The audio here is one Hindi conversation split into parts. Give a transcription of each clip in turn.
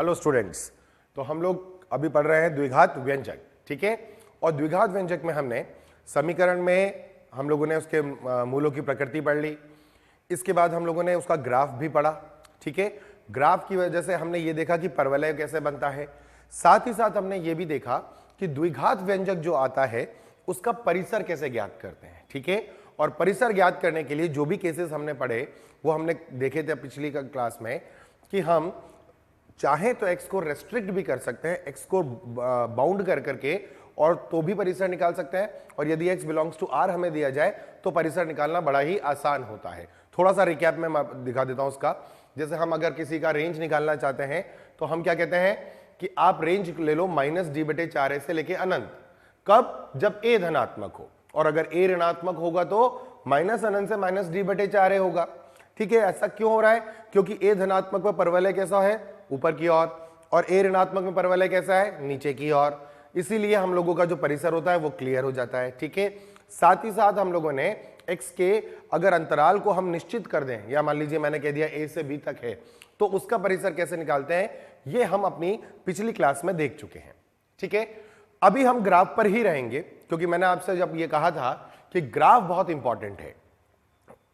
हेलो स्टूडेंट्स, तो हम लोग अभी पढ़ रहे हैं द्विघात व्यंजक, ठीक है। और द्विघात व्यंजक में हमने समीकरण में हम लोगों ने उसके मूलों की प्रकृति पढ़ ली। इसके बाद हम लोगों ने उसका ग्राफ भी पढ़ा, ठीक है। ग्राफ की वजह से हमने ये देखा कि परवलय कैसे बनता है। साथ ही साथ हमने ये भी देखा कि द्विघात व्यंजक जो आता है उसका परिसर कैसे ज्ञात करते हैं, ठीक है। और परिसर ज्ञात करने के लिए जो भी केसेस हमने पढ़े वो हमने देखे थे पिछली क्लास में कि हम चाहे तो x को रेस्ट्रिक्ट भी कर सकते हैं, x को बाउंड कर करके, और तो भी परिसर निकाल सकते हैं। और यदि x बिलोंग्स टू R हमें दिया जाए तो परिसर निकालना बड़ा ही आसान होता है। थोड़ा सा रिकैप में मैं दिखा देता हूं उसका। जैसे हम अगर किसी का रेंज निकालना चाहते हैं तो हम क्या कहते हैं कि आप रेंज ले लो -d/4a से लेके अनंत। कब? जब a धनात्मक हो, और अगर a ऋणात्मक होगा तो -अनंत से -d/4a होगा, ठीक है। ऐसा क्यों हो रहा है? क्योंकि a धनात्मक में परवलय कैसा है? ऊपर की ओर, और a ऋणात्मक में परवलय कैसा है? नीचे की ओर। इसीलिए हम लोगों का जो परिसर होता है वो क्लियर हो जाता है, ठीक है। साथ ही साथ हम लोगों ने x के अगर अंतराल को हम निश्चित कर दें, या मान लीजिए मैंने कह दिया a से b तक है, तो उसका परिसर कैसे निकालते हैं ये हम अपनी पिछली क्लास में देख चुके हैं, ठीक है। अभी हम ग्राफ पर ही रहेंगे, क्योंकि मैंने आपसे जब ये कहा था कि ग्राफ बहुत इंपॉर्टेंट है।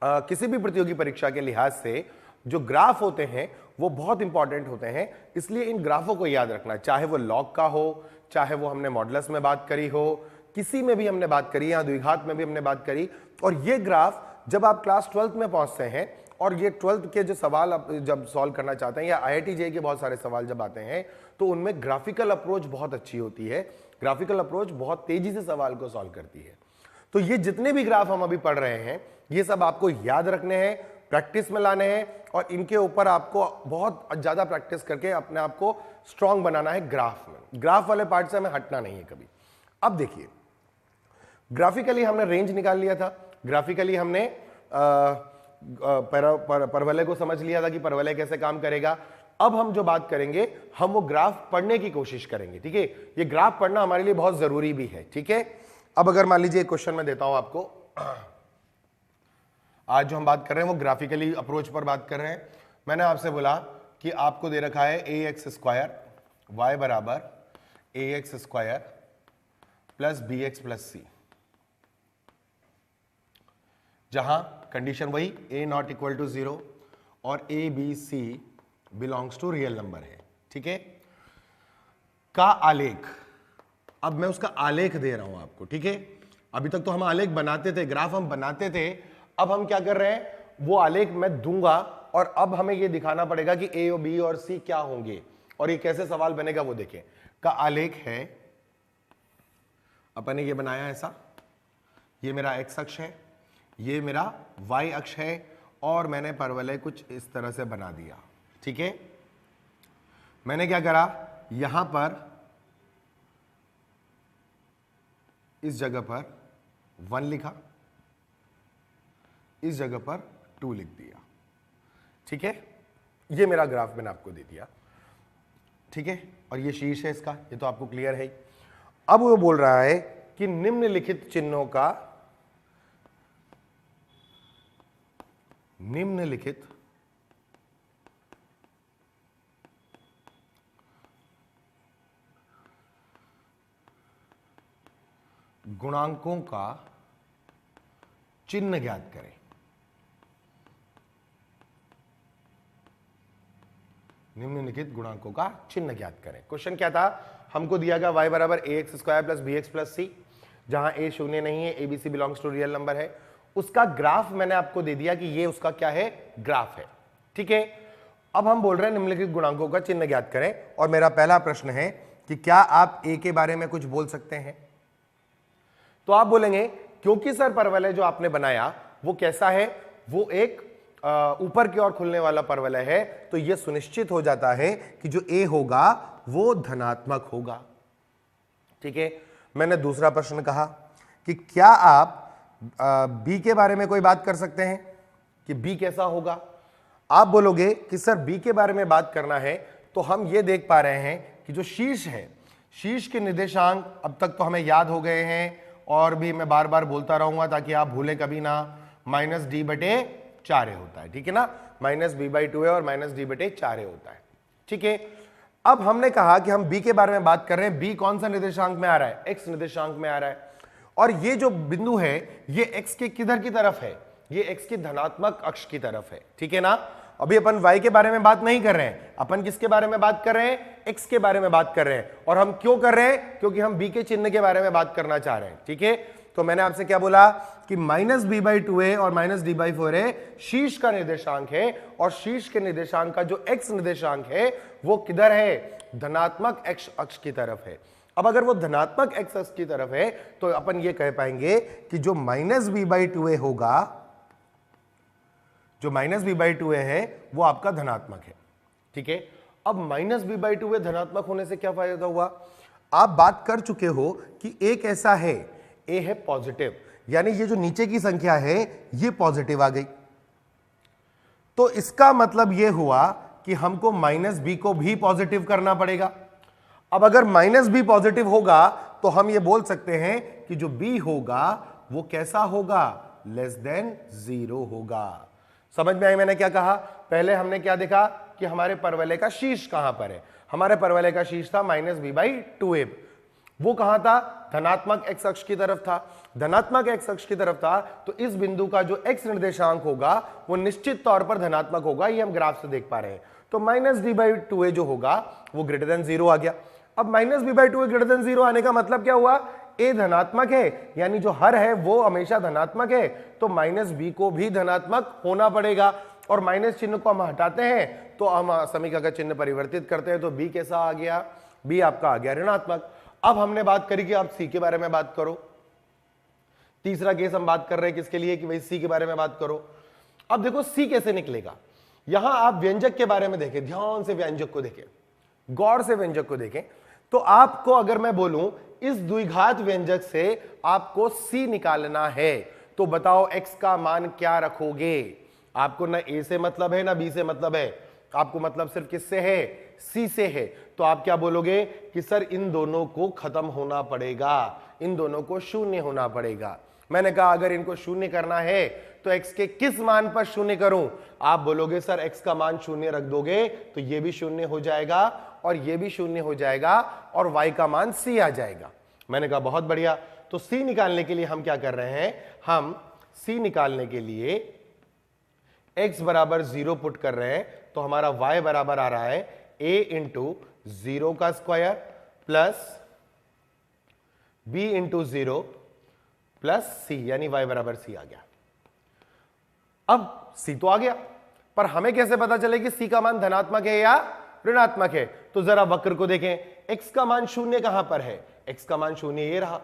किसी भी प्रतियोगी परीक्षा के लिहाज से जो ग्राफ होते हैं वो बहुत इंपॉर्टेंट होते हैं, इसलिए इन ग्राफों को याद रखना, चाहे वो लॉग का हो, चाहे वो हमने मॉडुलस में बात करी हो, किसी में भी हमने बात करी, या द्विघात में भी हमने बात करी। और ये ग्राफ जब आप क्लास 12th में पहुंचते हैं और ये 12th के जो सवाल आप जब सॉल्व करना चाहते हैं, या IIT JEE के बहुत सारे सवाल जब आते हैं, तो उनमें ग्राफिकल अप्रोच बहुत अच्छी होती है। ग्राफिकल अप्रोच बहुत तेजी से सवाल को सॉल्व करती है। तो ये जितने भी ग्राफ हम अभी पढ़ रहे हैं ये सब आपको याद रखने हैं, प्रैक्टिस में लाने हैं, और इनके ऊपर आपको बहुत ज्यादा प्रैक्टिस करके अपने आप को स्ट्रांग बनाना है ग्राफ में। ग्राफ वाले पार्ट से हमें हटना नहीं है कभी। अब देखिए, ग्राफिकली हमने रेंज निकाल लिया था, ग्राफिकली हमने परवलय को समझ लिया था कि परवलय कैसे काम करेगा। अब हम जो बात करेंगे हम वो ग्राफ पढ़ने की कोशिश करेंगे, ठीक है। ये ग्राफ पढ़ना हमारे लिए बहुत जरूरी भी है, ठीक है। अब अगर मान लीजिए एक क्वेश्चन मैं देता हूं आपको, आज जो हम बात कर रहे हैं वो ग्राफिकली अप्रोच पर बात कर रहे हैं। मैंने आपसे बोला कि आपको दे रखा है ax² y बराबर ax² plus bx plus c, जहां कंडीशन वही a नॉट इक्वल टू 0 और a b c belongs to real number है, ठीक है। का आलेख, अब मैं उसका आलेख दे रहा हूं आपको, ठीक है। अभी तक तो हम आलेख बनाते थे, ग्राफ हम बनाते थे, अब हम क्या कर रहे हैं वो आलेख मैं दूंगा, और अब हमें ये दिखाना पड़ेगा कि a और b और c क्या होंगे और ये कैसे सवाल बनेगा वो देखें। का आलेख है, अपन ने ये बनाया ऐसा, ये मेरा x अक्ष है, ये मेरा y अक्ष है, और मैंने परवलय कुछ इस तरह से बना दिया, ठीक है। मैंने क्या करा, यहां पर इस जगह पर 1 लिखा, इस जगह पर 2 लिख दिया, ठीक है। ये मेरा ग्राफ मैंने आपको दे दिया, ठीक है। और ये शीर्ष है इसका, ये तो आपको क्लियर है ही। अब वो बोल रहा है कि निम्नलिखित चिन्हों का, निम्नलिखित गुणांकों का चिन्ह ज्ञात करें। निम्नलिखित गुणांकों का चिन्ह ज्ञात करें। क्वेश्चन क्या था, हमको दिया गया y बराबर ax² plus bx plus c, जहां a शून्य नहीं है, abc belongs to real number है। उसका ग्राफ मैंने आपको दे दिया कि ये उसका क्या है, ग्राफ है, ठीक है। अब हम बोल रहे हैं निम्नलिखित गुणांकों का चिन्ह ज्ञात करें, और मेरा पहला प्रश्न है कि क्या आप a के बारे में कुछ बोल सकते हैं? तो आप बोलेंगे क्योंकि सर परवलय जो आपने बनाया वो कैसा है, वो एक ऊपर की ओर खुलने वाला परवलय है, तो यह सुनिश्चित हो जाता है कि जो a होगा वो धनात्मक होगा, ठीक है। मैंने दूसरा प्रश्न कहा कि क्या आप b के बारे में कोई बात कर सकते हैं कि b कैसा होगा? आप बोलोगे कि सर b के बारे में बात करना है, तो हम ये देख पा रहे हैं कि जो शीर्ष है, शीर्ष के निर्देशांक अब तक तो हमें याद हो गए हैं, और भी मैं बार बार बोलता रहूंगा ताकि आप भूलें कभी ना। -d/4a होता है, ठीक है ना, -b/2a और -d/4a होता है, ठीक है। अब हमने कहा कि हम b के बारे में बात कर रहे हैं, b कौन सा निर्देशांक में आ रहा है, x निर्देशांक में आ रहा है, और ये जो बिंदु है ये x के किधर की तरफ है, ये x के धनात्मक अक्ष की तरफ है, ठीक है ना। अभी अपन y के बारे में बात नहीं कर रहे हैं, अपन किसके बारे में बात कर रहे हैं, x के बारे में बात कर रहे हैं। और हम क्यों कर रहे हैं, क्योंकि हम b के चिन्ह के बारे में बात करना चाह रहे हैं, ठीक है। तो मैंने आपसे क्या बोला कि -b/2a और -d/4a शीर्ष का निर्देशांक है, और शीर्ष के निर्देशांक का जो x निर्देशांक है वो किधर है, धनात्मक x अक्ष की तरफ है। अब अगर वो धनात्मक x अक्ष की तरफ है तो अपन ये कह पाएंगे कि जो -b/2a होगा, जो -b/2a है वो आपका धनात्मक है, ठीक है। अब -b/2a धनात्मक होने से क्या फायदा हुआ, आप बात कर चुके हो कि a कैसा है, a है पॉजिटिव, यानी ये जो नीचे की संख्या है ये पॉजिटिव आ गई। तो इसका मतलब ये हुआ कि हमको -b को भी पॉजिटिव करना पड़ेगा। अब अगर -b पॉजिटिव होगा तो हम ये बोल सकते हैं कि जो b होगा वो कैसा होगा, <0 होगा। समझ में आई मैंने क्या कहा, पहले हमने क्या देखा कि हमारे परवलय का शीर्ष कहां पर है, हमारे परवलय का शीर्ष था -b/2a, वो कहां था, धनात्मक x अक्ष की तरफ था, धनात्मक x अक्ष की तरफ था। तो इस बिंदु का जो x निर्देशांक होगा वो निश्चित तौर पर धनात्मक होगा, ये हम ग्राफ से देख पा रहे हैं। तो -d/2a जो होगा वो >0 आ गया। अब -b/2a >0 आने का मतलब क्या हुआ, a धनात्मक है, यानी जो हर है वो हमेशा धनात्मक है, तो -b को भी धनात्मक होना पड़ेगा। और माइनस चिन्ह को हम हटाते हैं तो हम समीकरण का चिन्ह परिवर्तित करते हैं, तो b कैसा आ गया, b आपका आ गया ऋणात्मक। अब हमने बात करी कि आप c के बारे में बात करो, तीसरा केस हम बात कर रहे हैं किसके लिए, कि भाई c के बारे में बात करो। अब देखो c कैसे निकलेगा, यहां आप व्यंजक के बारे में देखें, ध्यान से व्यंजक को देखें, गौर से व्यंजक को देखें। तो आपको अगर मैं बोलूं इस द्विघात व्यंजक से आपको c निकालना है, तो बताओ x का मान क्या रखोगे। आपको ना a से मतलब है ना b से मतलब है, आपको मतलब सिर्फ किससे है, c से है। तो आप क्या बोलोगे कि सर इन दोनों को खत्म होना पड़ेगा, इन दोनों को शून्य होना पड़ेगा। मैंने कहा अगर इनको शून्य करना है तो x के किस मान पर शून्य करूं, आप बोलोगे सर x का मान शून्य रख दोगे तो ये भी शून्य हो जाएगा और ये भी शून्य हो जाएगा और y का मान c आ जाएगा। मैंने कहा बहुत बढ़िया। तो c निकालने के लिए हम क्या कर रहे हैं, हम c निकालने के लिए x बराबर 0 पुट कर रहे हैं, तो हमारा y बराबर आ रहा है a इंटू 0 का square plus b into 0 plus c, यानी y बराबर c आ गया। अब c तो आ गया, पर हमें कैसे पता चले कि c का मान धनात्मक है या ऋणात्मक है। तो जरा वक्र को देखें, x का मान शून्य कहां पर है, x का मान शून्य ये रहा।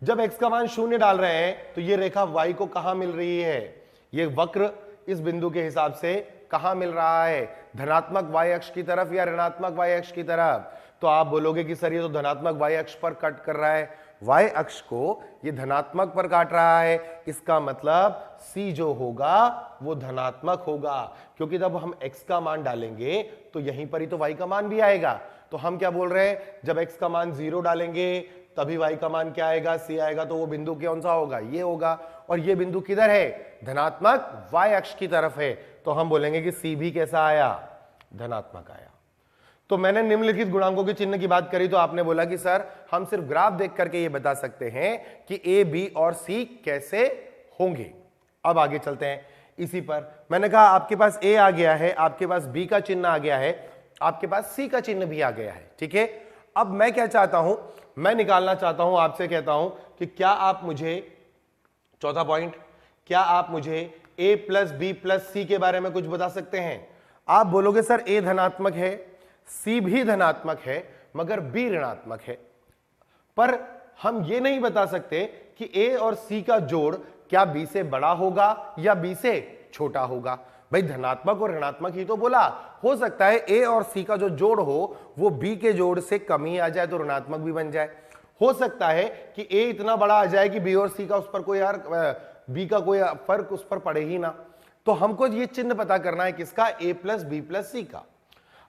जब x का मान शून्य डाल रहे हैं तो ये रेखा y को कहां मिल रही है, ये वक्र इस बिंदु के हिसाब से कहां मिल रहा है, धनात्मक y अक्ष की तरफ या ऋणात्मक y अक्ष की तरफ। तो आप बोलोगे कि सर ये तो धनात्मक y अक्ष पर कट कर रहा है, y अक्ष को ये धनात्मक पर काट रहा है, इसका मतलब c जो होगा वो धनात्मक होगा, क्योंकि जब हम x का मान डालेंगे तो यहीं पर ही तो y का मान भी आएगा। तो हम क्या बोल रहे हैं, जब x का मान 0 डालेंगे तभी y का मान क्या आएगा, c आएगा। तो वो बिंदु कौन सा होगा, ये होगा, और ये बिंदु किधर है, धनात्मक y अक्ष की तरफ है। तो हम बोलेंगे कि c भी कैसा आया, धनात्मक आया। तो मैंने निम्नलिखित गुणांकों के चिन्ह की बात करी, तो आपने बोला कि सर हम सिर्फ ग्राफ देख करके ये बता सकते हैं कि a, b और c कैसे होंगे। अब आगे चलते हैं इसी पर। मैंने कहा आपके पास a आ गया है, आपके पास b का चिन्ह आ गया है, आपके पास c का चिन्ह भी आ गया है, ठीक है। अब मैं क्या चाहता हूं, मैं निकालना चाहता हूं, आपसे कहता हूं कि क्या आप मुझे, चौथा पॉइंट, क्या आप मुझे a plus b plus c के बारे में कुछ बता सकते हैं। आप बोलोगे सर a धनात्मक है, c भी धनात्मक है, मगर b ऋणात्मक है। पर हम ये नहीं बता सकते कि a और c का जोड़ क्या b से बड़ा होगा या b से छोटा होगा। भाई धनात्मक और ऋणात्मक ही तो बोला, हो सकता है a और c का जो जोड़ हो वो b के जोड़ से कम ही आ जाए तो ऋणात्मक भी बन जाए। हो सकता है कि a इतना बड़ा आ जाए कि b और c का उस पर कोई b का कोई फर्क उस पर पड़े ही ना। तो हमको ये चिन्ह पता करना है किसका, a प्लस बी प्लस सी का।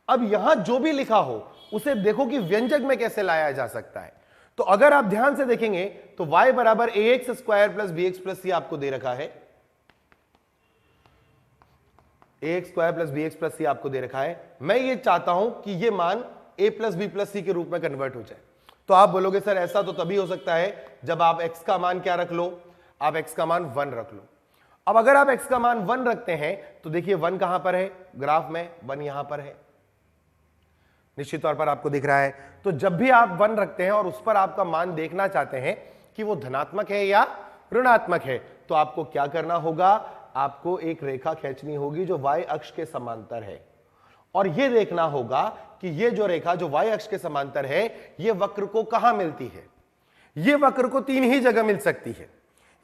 अब यहां जो भी लिखा हो उसे देखो कि व्यंजक में कैसे लाया जा सकता है। तो अगर आप ध्यान से देखेंगे तो y बराबर ax square plus bx plus C आपको दे रखा है, ax square plus bx plus c आपको दे रखा है, मैं ये चाहता हूं कि ये मान a plus B plus C के रूप में कन्वर्ट हो जाए। तो आप बोलोगे सर ऐसा तो तभी हो सकता है जब आप x का मान क्या रख लो, आप x का मान 1 रख लो। अब अगर आप x का मान 1 रखते हैं तो देखिए 1 कहां पर है ग्राफ में, 1 यहां पर है, निश्चित तौर पर आपको दिख रहा है। तो जब भी आप 1 रखते हैं और उस पर आपका मान देखना चाहते हैं कि वो धनात्मक है या ऋणात्मक है, तो आपको क्या करना होगा, आपको एक रेखा खींचनी होगी जो y अक्ष के समांतर है, और यह देखना होगा कि ये जो रेखा जो y अक्ष के समांतर है ये वक्र को कहां मिलती है। ये वक्र को 3 ही जगह मिल सकती है,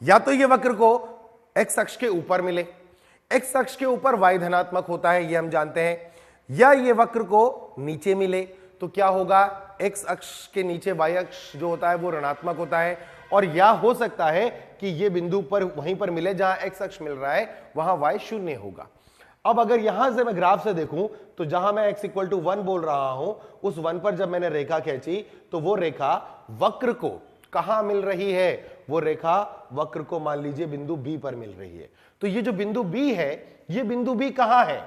या तो ये वक्र को x अक्ष के ऊपर मिले, x अक्ष के ऊपर y धनात्मक होता है ये हम जानते हैं, या ये वक्र को नीचे मिले तो क्या होगा, x अक्ष के नीचे y अक्ष जो होता है वो ऋणात्मक होता है, और या हो सकता है कि ये बिंदु पर वहीं पर मिले जहां x अक्ष मिल रहा है वहां y शून्य होगा। अब अगर यहां से मैं ग्राफ से देखूं तो जहां मैं x इक्वल टू 1 बोल रहा हूं उस 1 पर जब मैंने रेखा खींची तो वो रेखा वक्र को कहां मिल रही है, वो रेखा वक्र को मान लीजिए बिंदु B पर मिल रही है। तो ये जो बिंदु B है, ये बिंदु B कहां है,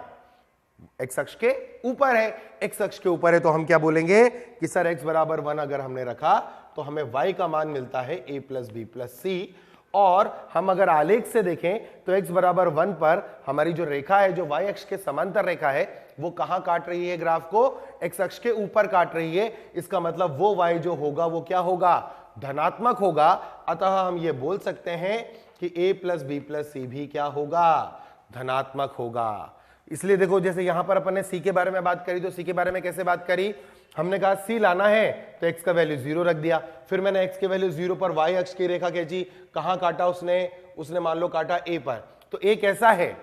x अक्ष के ऊपर है। x अक्ष के ऊपर है तो हम क्या बोलेंगे कि सर x बराबर 1 अगर हमने रखा तो हमें y का मान मिलता है a प्लस बी प्लस सी, और हम अगर आलेख से देखें तो x बराबर 1 पर हमारी जो रेखा है जो y अक्ष के समांतर रेखा है वो कहां काट रही है, ग्राफ को x अक्ष के ऊपर काट रही है। इसका मतलब वो y जो होगा वो क्या होगा, धनात्मक होगा। अतः हम ये बोल सकते हैं कि a प्लस बी प्लस सी भी क्या होगा, धनात्मक होगा। इसलिए देखो जैसे यहां पर अपन ने c के बारे में बात करी, तो c के बारे में कैसे बात करी, हमने कहा c लाना है तो x का वैल्यू 0 रख दिया, फिर मैंने x के वैल्यू 0 पर y अक्ष की रेखा खींची, कहां काटा उसने मान लो काटा a पर, तो a कैसा है,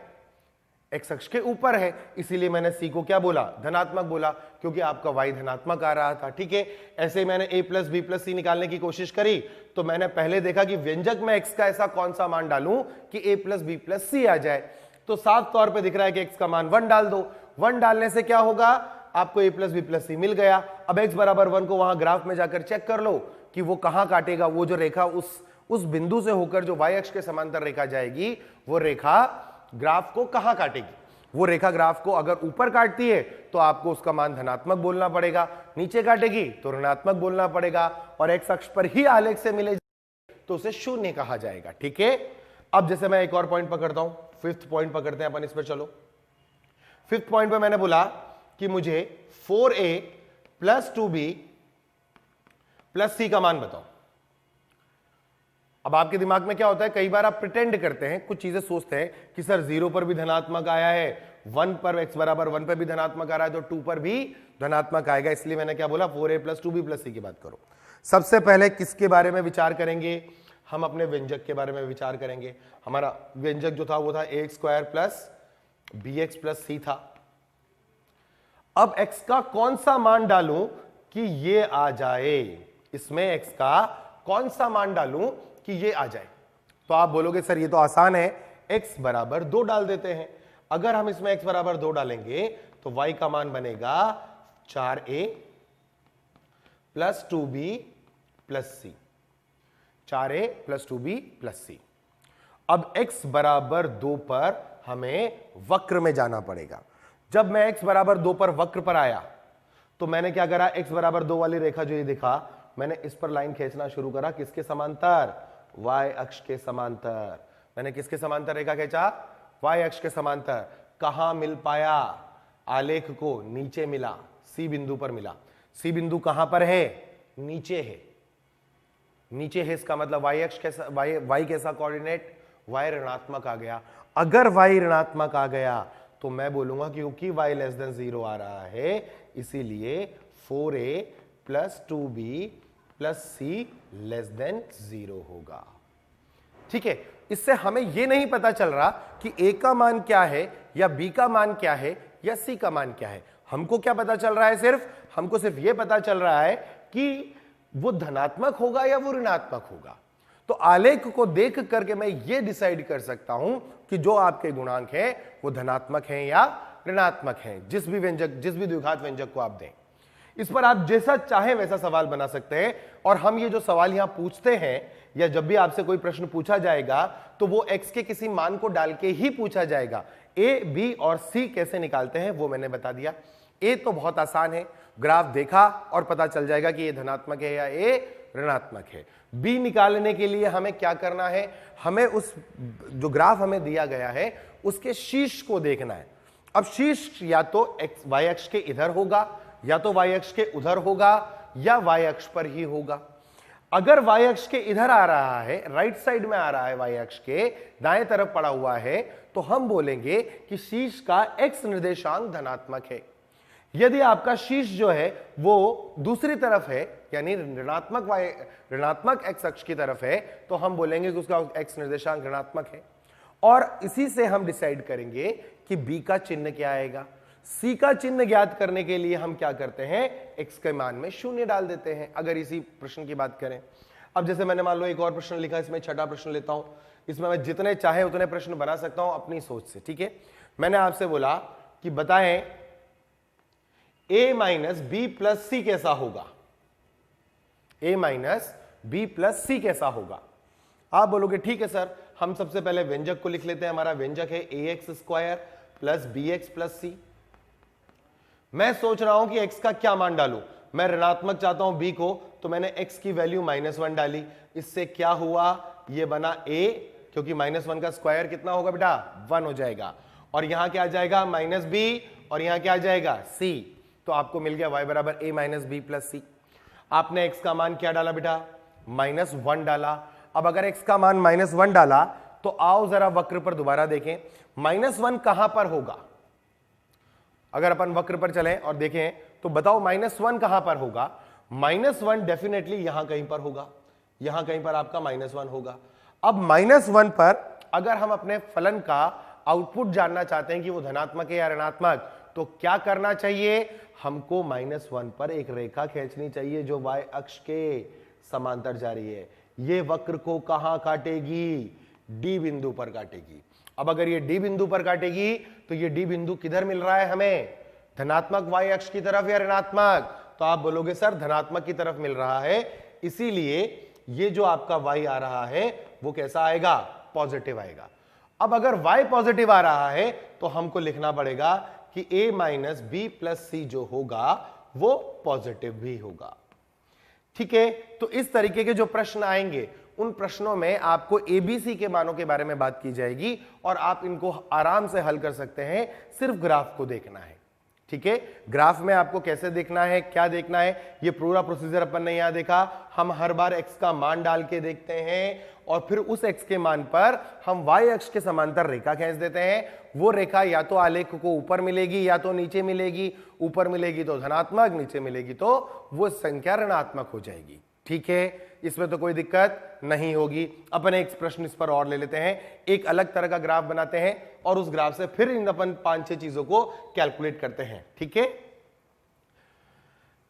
x अक्ष के ऊपर है, इसीलिए मैंने c को क्या बोला, धनात्मक बोला, क्योंकि आपका y धनात्मक आ रहा था। ठीक है, ऐसे ही मैंने a प्लस बी प्लस सी निकालने की कोशिश करी तो मैंने पहले देखा कि व्यंजक में x का ऐसा कौन सा मान डालूं कि a प्लस बी प्लस सी आ जाए। तो साफ तौर पे दिख रहा है कि x का मान 1 डाल दो, 1 डालने से क्या होगा, आपको a प्लस बी प्लस सी मिल गया। अब x बराबर 1 को वहां ग्राफ में जाकर चेक कर लो कि वो कहां काटेगा, वो जो रेखा उस बिंदु से होकर जो y अक्ष के समांतर रेखा जाएगी वो रेखा ग्राफ को कहां काटेगी। वो रेखा ग्राफ को अगर ऊपर काटती है तो आपको उसका मान धनात्मक बोलना पड़ेगा, नीचे काटेगी तो ऋणात्मक बोलना पड़ेगा, और x अक्ष पर ही आलेख से मिले तो उसे शून्य कहा जाएगा। ठीक है, अब जैसे मैं एक और पॉइंट पकड़ता हूं, 5th पॉइंट पकड़ते हैं अपन इस पर। चलो 5th पॉइंट पे मैंने बोला कि मुझे 4a plus 2b plus c का मान बताओ। अब आपके दिमाग में क्या होता है, कई बार आप प्रिटेंड करते हैं, कुछ चीजें सोचते हैं कि सर 0 पर भी धनात्मक आया है, 1 पर x बराबर 1 पर भी धनात्मक आ रहा है, तो 2 पर भी धनात्मक आएगा। इसलिए मैंने क्या बोला, 4a plus 2b plus c की बात करो। सबसे पहले किसके बारे में विचार करेंगे, हम अपने व्यंजक के बारे में विचार करेंगे। हमारा व्यंजक जो था वो था ax square plus bx plus c था। अब x का कौन सा मान डालूं कि ये आ जाए, इसमें x का कौन सा मान डालूं कि ये आ जाए, तो आप बोलोगे सर ये तो आसान है, x बराबर 2 डाल देते हैं। अगर हम इसमें x बराबर 2 डालेंगे तो y का मान बनेगा 4a plus 2b plus c, 4a plus 2b plus c। अब x बराबर 2 पर हमें वक्र में जाना पड़ेगा। जब मैं x बराबर 2 पर वक्र पर आया तो मैंने क्या करा, x बराबर 2 वाली रेखा जो ये दिखा, मैंने इस पर लाइन खींचना शुरू करा, किसके समांतर, y अक्ष के समांतर। मैंने किसके समांतर रेखा खींचा, y अक्ष के समांतर। कहां मिल पाया, आलेख को नीचे मिला, c बिंदु पर मिला। c बिंदु कहां पर है, नीचे है, नीचे है, इसका मतलब y अक्ष कैसा, y कैसा कोऑर्डिनेट, y ऋणात्मक आ गया। अगर y ऋणात्मक आ गया तो मैं बोलूंगा क्योंकि y लेस देन 0 आ रहा है इसीलिए 4a plus 2b plus c less than 0 होगा। ठीक है, इससे हमें यह नहीं पता चल रहा कि a का मान क्या है या b का मान क्या है या c का मान क्या है। हमको क्या पता चल रहा है, हमको सिर्फ यह पता चल रहा है कि वो धनात्मक होगा या वो ऋणात्मक होगा। तो आलेख को देख करके मैं ये डिसाइड कर सकता हूं कि जो आपके गुणांक हैं वो धनात्मक हैं या ऋणात्मक हैं, जिस भी द्विघात व्यंजक को आप दें। इस पर आप जैसा चाहे वैसा सवाल बना सकते हैं। और हम ये जो सवाल यहां पूछते हैं, या जब भी आपसे कोई प्रश्न पूछा जाएगा तो वो x के किसी मान को डाल के ही पूछा जाएगा। a, b और c कैसे निकालते हैं वो मैंने बता दिया। a तो बहुत आसान है, ग्राफ देखा और पता चल जाएगा कि ये धनात्मक है या ये ऋणात्मक है। b निकालने के लिए हमें क्या करना है, हमें उस जो ग्राफ हमें दिया गया है उसके शीर्ष को देखना है। अब शीर्ष या तो y अक्ष के इधर होगा, या तो y अक्ष के उधर होगा, या y अक्ष पर ही होगा। अगर y अक्ष के इधर आ रहा है, राइट साइड में आ रहा है, y अक्ष के दाएं तरफ पड़ा हुआ है, तो हम बोलेंगे कि शीर्ष का x निर्देशांक धनात्मक है। यदि आपका शीर्ष जो है वो दूसरी तरफ है, यानी ऋणात्मक x अक्ष की तरफ है, तो हम बोलेंगे कि उसका x निर्देशांक ऋणात्मक है। और इसी से हम डिसाइड करेंगे कि b का चिन्ह क्या आएगा। c का चिन्ह ज्ञात करने के लिए हम क्या करते हैं, x के मान में 0 डाल देते हैं। अगर इसी प्रश्न की बात करें, अब जैसे मैंने मान लो एक और प्रश्न लिखा, इसमें छठा प्रश्न लेता हूं। इसमें मैं जितने चाहे उतने प्रश्न बना सकता हूं अपनी सोच से, ठीक है। मैंने आपसे बोला कि बताएं a minus B plus C कैसा होगा, a minus B plus C कैसा होगा। आप बोलोगे ठीक है सर, हम सबसे पहले व्यंजक को लिख लेते हैं। हमारा व्यंजक है ax square plus B X plus C. मैं सोच रहा हूं कि x का क्या मान डालूं, मैं ऋणात्मक चाहता हूं b को, तो मैंने x की वैल्यू -1 डाली। इससे क्या हुआ, ये बना a, क्योंकि -1 का स्क्वायर कितना होगा बेटा, 1 हो जाएगा। और यहां क्या आ जाएगा, -b, और यहां क्या आ जाएगा, c। तो आपको मिल गया y बराबर a माइनस बी प्लस सी। आपने x का मान क्या डाला बेटा, -1 डाला। अब अगर x का मान -1 डाला तो आओ जरा वक्र पर दोबारा देखें, -1 कहां पर होगा। अगर अपन वक्र पर चलें और देखें तो बताओ -1 कहां पर होगा। -1 डेफिनेटली यहां कहीं पर होगा, यहां कहीं पर आपका -1 होगा। अब -1 पर अगर हम अपने फलन का आउटपुट जानना चाहते हैं कि वो धनात्मक है या ऋणात्मक, तो क्या करना चाहिए, हमको -1 पर एक रेखा खींचनी चाहिए जो y अक्ष के समांतर जा रही है। ये वक्र को कहां काटेगी, D बिंदु पर काटेगी। अब अगर ये D बिंदु पर काटेगी तो ये D बिंदु किधर मिल रहा है हमें, धनात्मक y अक्ष की तरफ या ऋणात्मक। तो आप बोलोगे सर धनात्मक की तरफ मिल रहा है, इसीलिए ये जो आपका y आ रहा है वो कैसा आएगा, पॉजिटिव आएगा। अब अगर y पॉजिटिव आ रहा है तो हमको लिखना पड़ेगा कि a माइनस बी प्लस सी जो होगा वो पॉजिटिव भी होगा, ठीक है। तो इस तरीके के जो प्रश्न आएंगे उन प्रश्नों में आपको एबीसी के मानों के बारे में बात की जाएगी और आप इनको आराम से हल कर सकते हैं, सिर्फ ग्राफ को देखना है, ठीक है। ग्राफ में आपको कैसे देखना है, क्या देखना है, ये पूरा प्रोसीजर अपन ने यहां देखा। हम हर बार x का मान डाल के देखते हैं और फिर उस x के मान पर हम y अक्ष के समांतर रेखा खींच देते हैं। वो रेखा या तो आलेख को ऊपर मिलेगी या तो नीचे मिलेगी। ऊपर मिलेगी तो धनात्मक, नीचे मिलेगी तो वो संख्या ऋणात्मक हो जाएगी, ठीक है। इसमें तो कोई दिक्कत नहीं होगी। अपन एक प्रश्न इस पर और ले लेते हैं, एक अलग तरह का ग्राफ बनाते हैं और उस ग्राफ से फिर इन अपन 5-6 चीजों को कैलकुलेट करते हैं, ठीक है।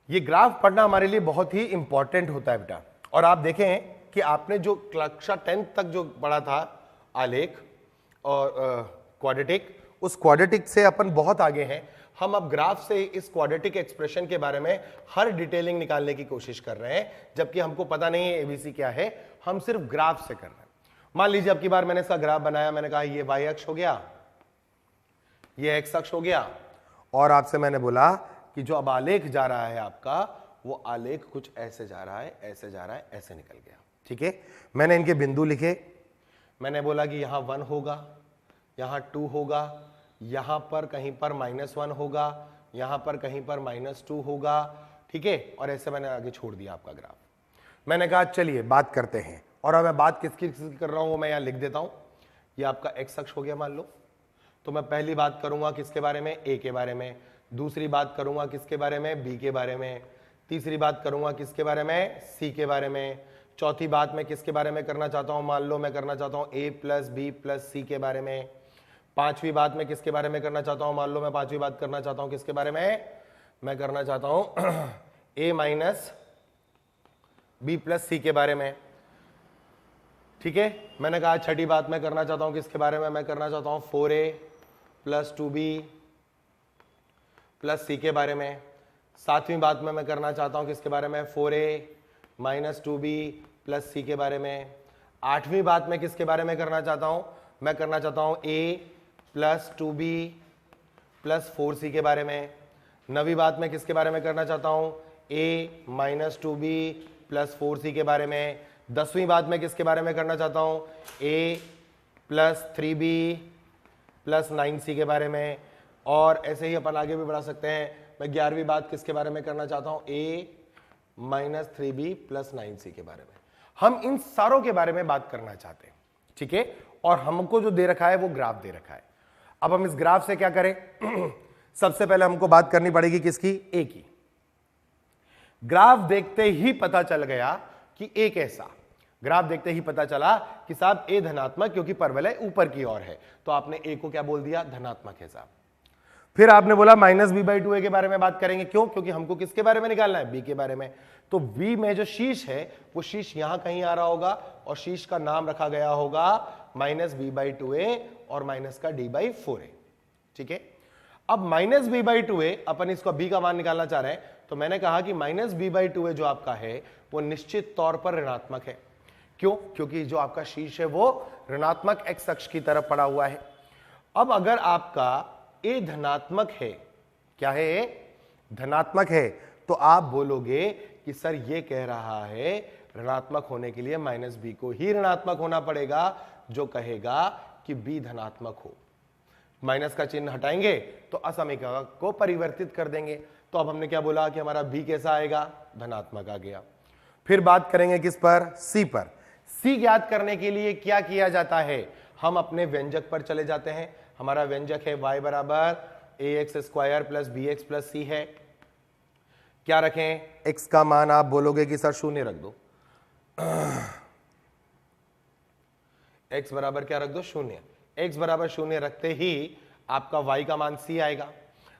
ये ग्राफ पढ़ना हमारे लिए बहुत ही इंपॉर्टेंट होता है बेटा। और आप देखें कि आपने जो कक्षा 10th तक जो पढ़ा था आलेख और क्वाड्रेटिक, उस क्वाड्रेटिक से अपन बहुत आगे हैं। हम अब ग्राफ से इस क्वाड्रेटिक एक्सप्रेशन के बारे में हर डिटेलिंग निकालने की कोशिश कर रहे हैं, जबकि हमको पता नहीं है एबीसी क्या है, हम सिर्फ ग्राफ से कर रहे हैं। मान लीजिए अब की बार मैंने इसका ग्राफ बनाया, मैंने कहा ये y अक्ष हो गया, ये x अक्ष हो गया, और आपसे मैंने बोला कि जो अब आलेख जा रहा है आपका, वो आलेख कुछ ऐसे जा रहा है, ऐसे जा रहा है, ऐसे निकल गया, ठीक है। मैंने इनके बिंदु लिखे, मैंने बोला कि यहां 1 होगा, यहां 2 होगा, यहां पर कहीं पर -1 होगा, यहां पर कहीं पर -2 होगा, ठीक है। और ऐसे मैंने आगे छोड़ दिया आपका ग्राफ। मैंने कहा चलिए बात करते हैं, और अब मैं बात किसकी कर रहा हूं वो मैं यहां लिख देता हूं। ये आपका x अक्ष हो गया मान लो, तो मैं पहली बात करूंगा किसके बारे में, a के बारे में। दूसरी बात करूंगा किसके बारे में, b के बारे में। तीसरी बात करूंगा किसके बारे में, c के बारे में। चौथी बात मैं किसके बारे में करना चाहता हूं, मान लो मैं करना चाहता हूं a plus B plus C के बारे में। पांचवी बात मैं किसके बारे में करना चाहता हूं, मान लो मैं पांचवी बात करना चाहता हूं किसके बारे में, मैं करना चाहता हूं a minus B plus C के बारे में, ठीक है। मैंने कहा छठी बात मैं करना चाहता हूं किसके बारे में, मैं करना चाहता हूं 4a plus 2b plus C के बारे में। सातवीं बात में मैं करना चाहता हूं किसके बारे में, 4a minus 2b plus C के बारे में। आठवीं बात में किसके बारे में करना चाहता हूं, मैं करना चाहता हूं a plus 2b plus 4c के बारे में। नवीं बात में किसके बारे में करना चाहता हूं, a minus 2b plus 4c के बारे में। 10वीं बात में किसके बारे में करना चाहता हूं, a plus 3b plus 9c के बारे में। और ऐसे ही अपन आगे भी बढ़ा सकते हैं। मैं 11वीं बात किसके बारे में करना चाहता हूं, a minus 3b plus 9c के बारे में। हम इन सारों के बारे में बात करना चाहते हैं, ठीक है। और हमको जो दे रखा है वो ग्राफ दे रखा है। अब हम इस ग्राफ से क्या करें सबसे पहले हमको बात करनी पड़ेगी किसकी, a की। ग्राफ देखते ही पता चल गया कि a कैसा, ग्राफ देखते ही पता चला कि साहब a धनात्मक, क्योंकि परवलय ऊपर की ओर है, तो आपने a को क्या बोल दिया, धनात्मक है साहब। फिर आपने बोला माइनस b बाई 2a के बारे में बात करेंगे, क्यों, क्योंकि हमको किसके बारे में निकालना है, b के बारे में। तो b में जो शीर्ष है वो शीर्ष यहां कहीं आ रहा होगा और शीर्ष का नाम रखा गया होगा माइनस b बाई 2a और माइनस का d बाई 4a, ठीक है। अब माइनस b बाई 2a अपन इसको b का मान निकालना चाह रहे हैं, तो मैंने कहा कि माइनस b बाई 2a जो आपका है वो निश्चित तौर पर ऋणात्मक है। क्यों, क्योंकि जो आपका शीर्ष है वो ऋणात्मक x अक्ष की तरफ पड़ा हुआ है। अब अगर आपका a धनात्मक है, क्या है, a धनात्मक है, तो आप बोलोगे कि सर ये कह रहा है ऋणात्मक होने के लिए माइनस b को ही ऋणात्मक होना पड़ेगा, जो कहेगा कि b धनात्मक हो। माइनस का चिन्ह हटाएंगे तो असमीकरण को परिवर्तित कर देंगे। तो अब हमने क्या बोला कि हमारा b कैसा आएगा, धनात्मक आ गया। फिर बात करेंगे किस पर, c पर। c ज्ञात करने के लिए क्या किया जाता है, हम अपने व्यंजक पर चले जाते हैं। हमारा व्यंजक है y बराबर ax square plus bx plus c है। क्या रखें, x का मान आप बोलोगे कि सर शून्य रख दो, x बराबर क्या रख दो, शून्य। x बराबर शून्य रखते ही आपका y का मान c आएगा।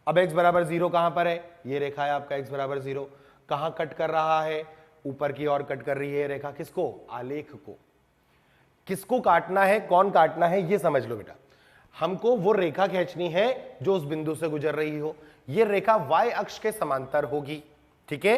अब x बराबर 0 कहां पर है, ये रेखा है आपका x बराबर 0, कहां कट कर रहा है, ऊपर की ओर कट कर रही है रेखा, किसको, आलेख को। किसको काटना है, कौन काटना है, ये समझ लो बेटा। हमको वो रेखा खींचनी है जो उस बिंदु से गुजर रही हो। ये रेखा y अक्ष के समांतर होगी, ठीक है।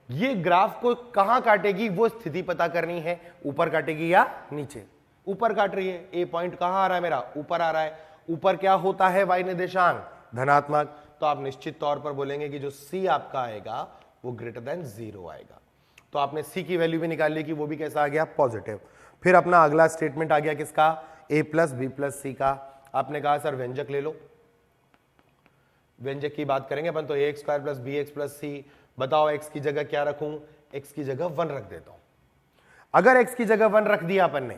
ये ग्राफ को कहां काटेगी, वो स्थिति पता करनी है, ऊपर काटेगी या नीचे। ऊपर काट रही है, ए पॉइंट कहां आ रहा है मेरा, ऊपर आ रहा है। ऊपर क्या होता है, y निर्देशांक धनात्मक, तो आप निश्चित तौर पर बोलेंगे कि जो c आपका आएगा वो ग्रेटर देन 0 आएगा। तो आपने c की वैल्यू भी निकाल ली कि वो भी कैसा आ गया, पॉजिटिव। फिर अपना अगला स्टेटमेंट आ गया किसका, a प्लस बी प्लस सी का। आपने कहा सर व्यंजक ले लो, व्यंजक की बात करेंगे अपन, तो ax square plus B X plus C. बताओ x की जगह क्या रखूं, x की जगह 1 रख देता हूं। अगर x की जगह 1 रख दिया अपन ने,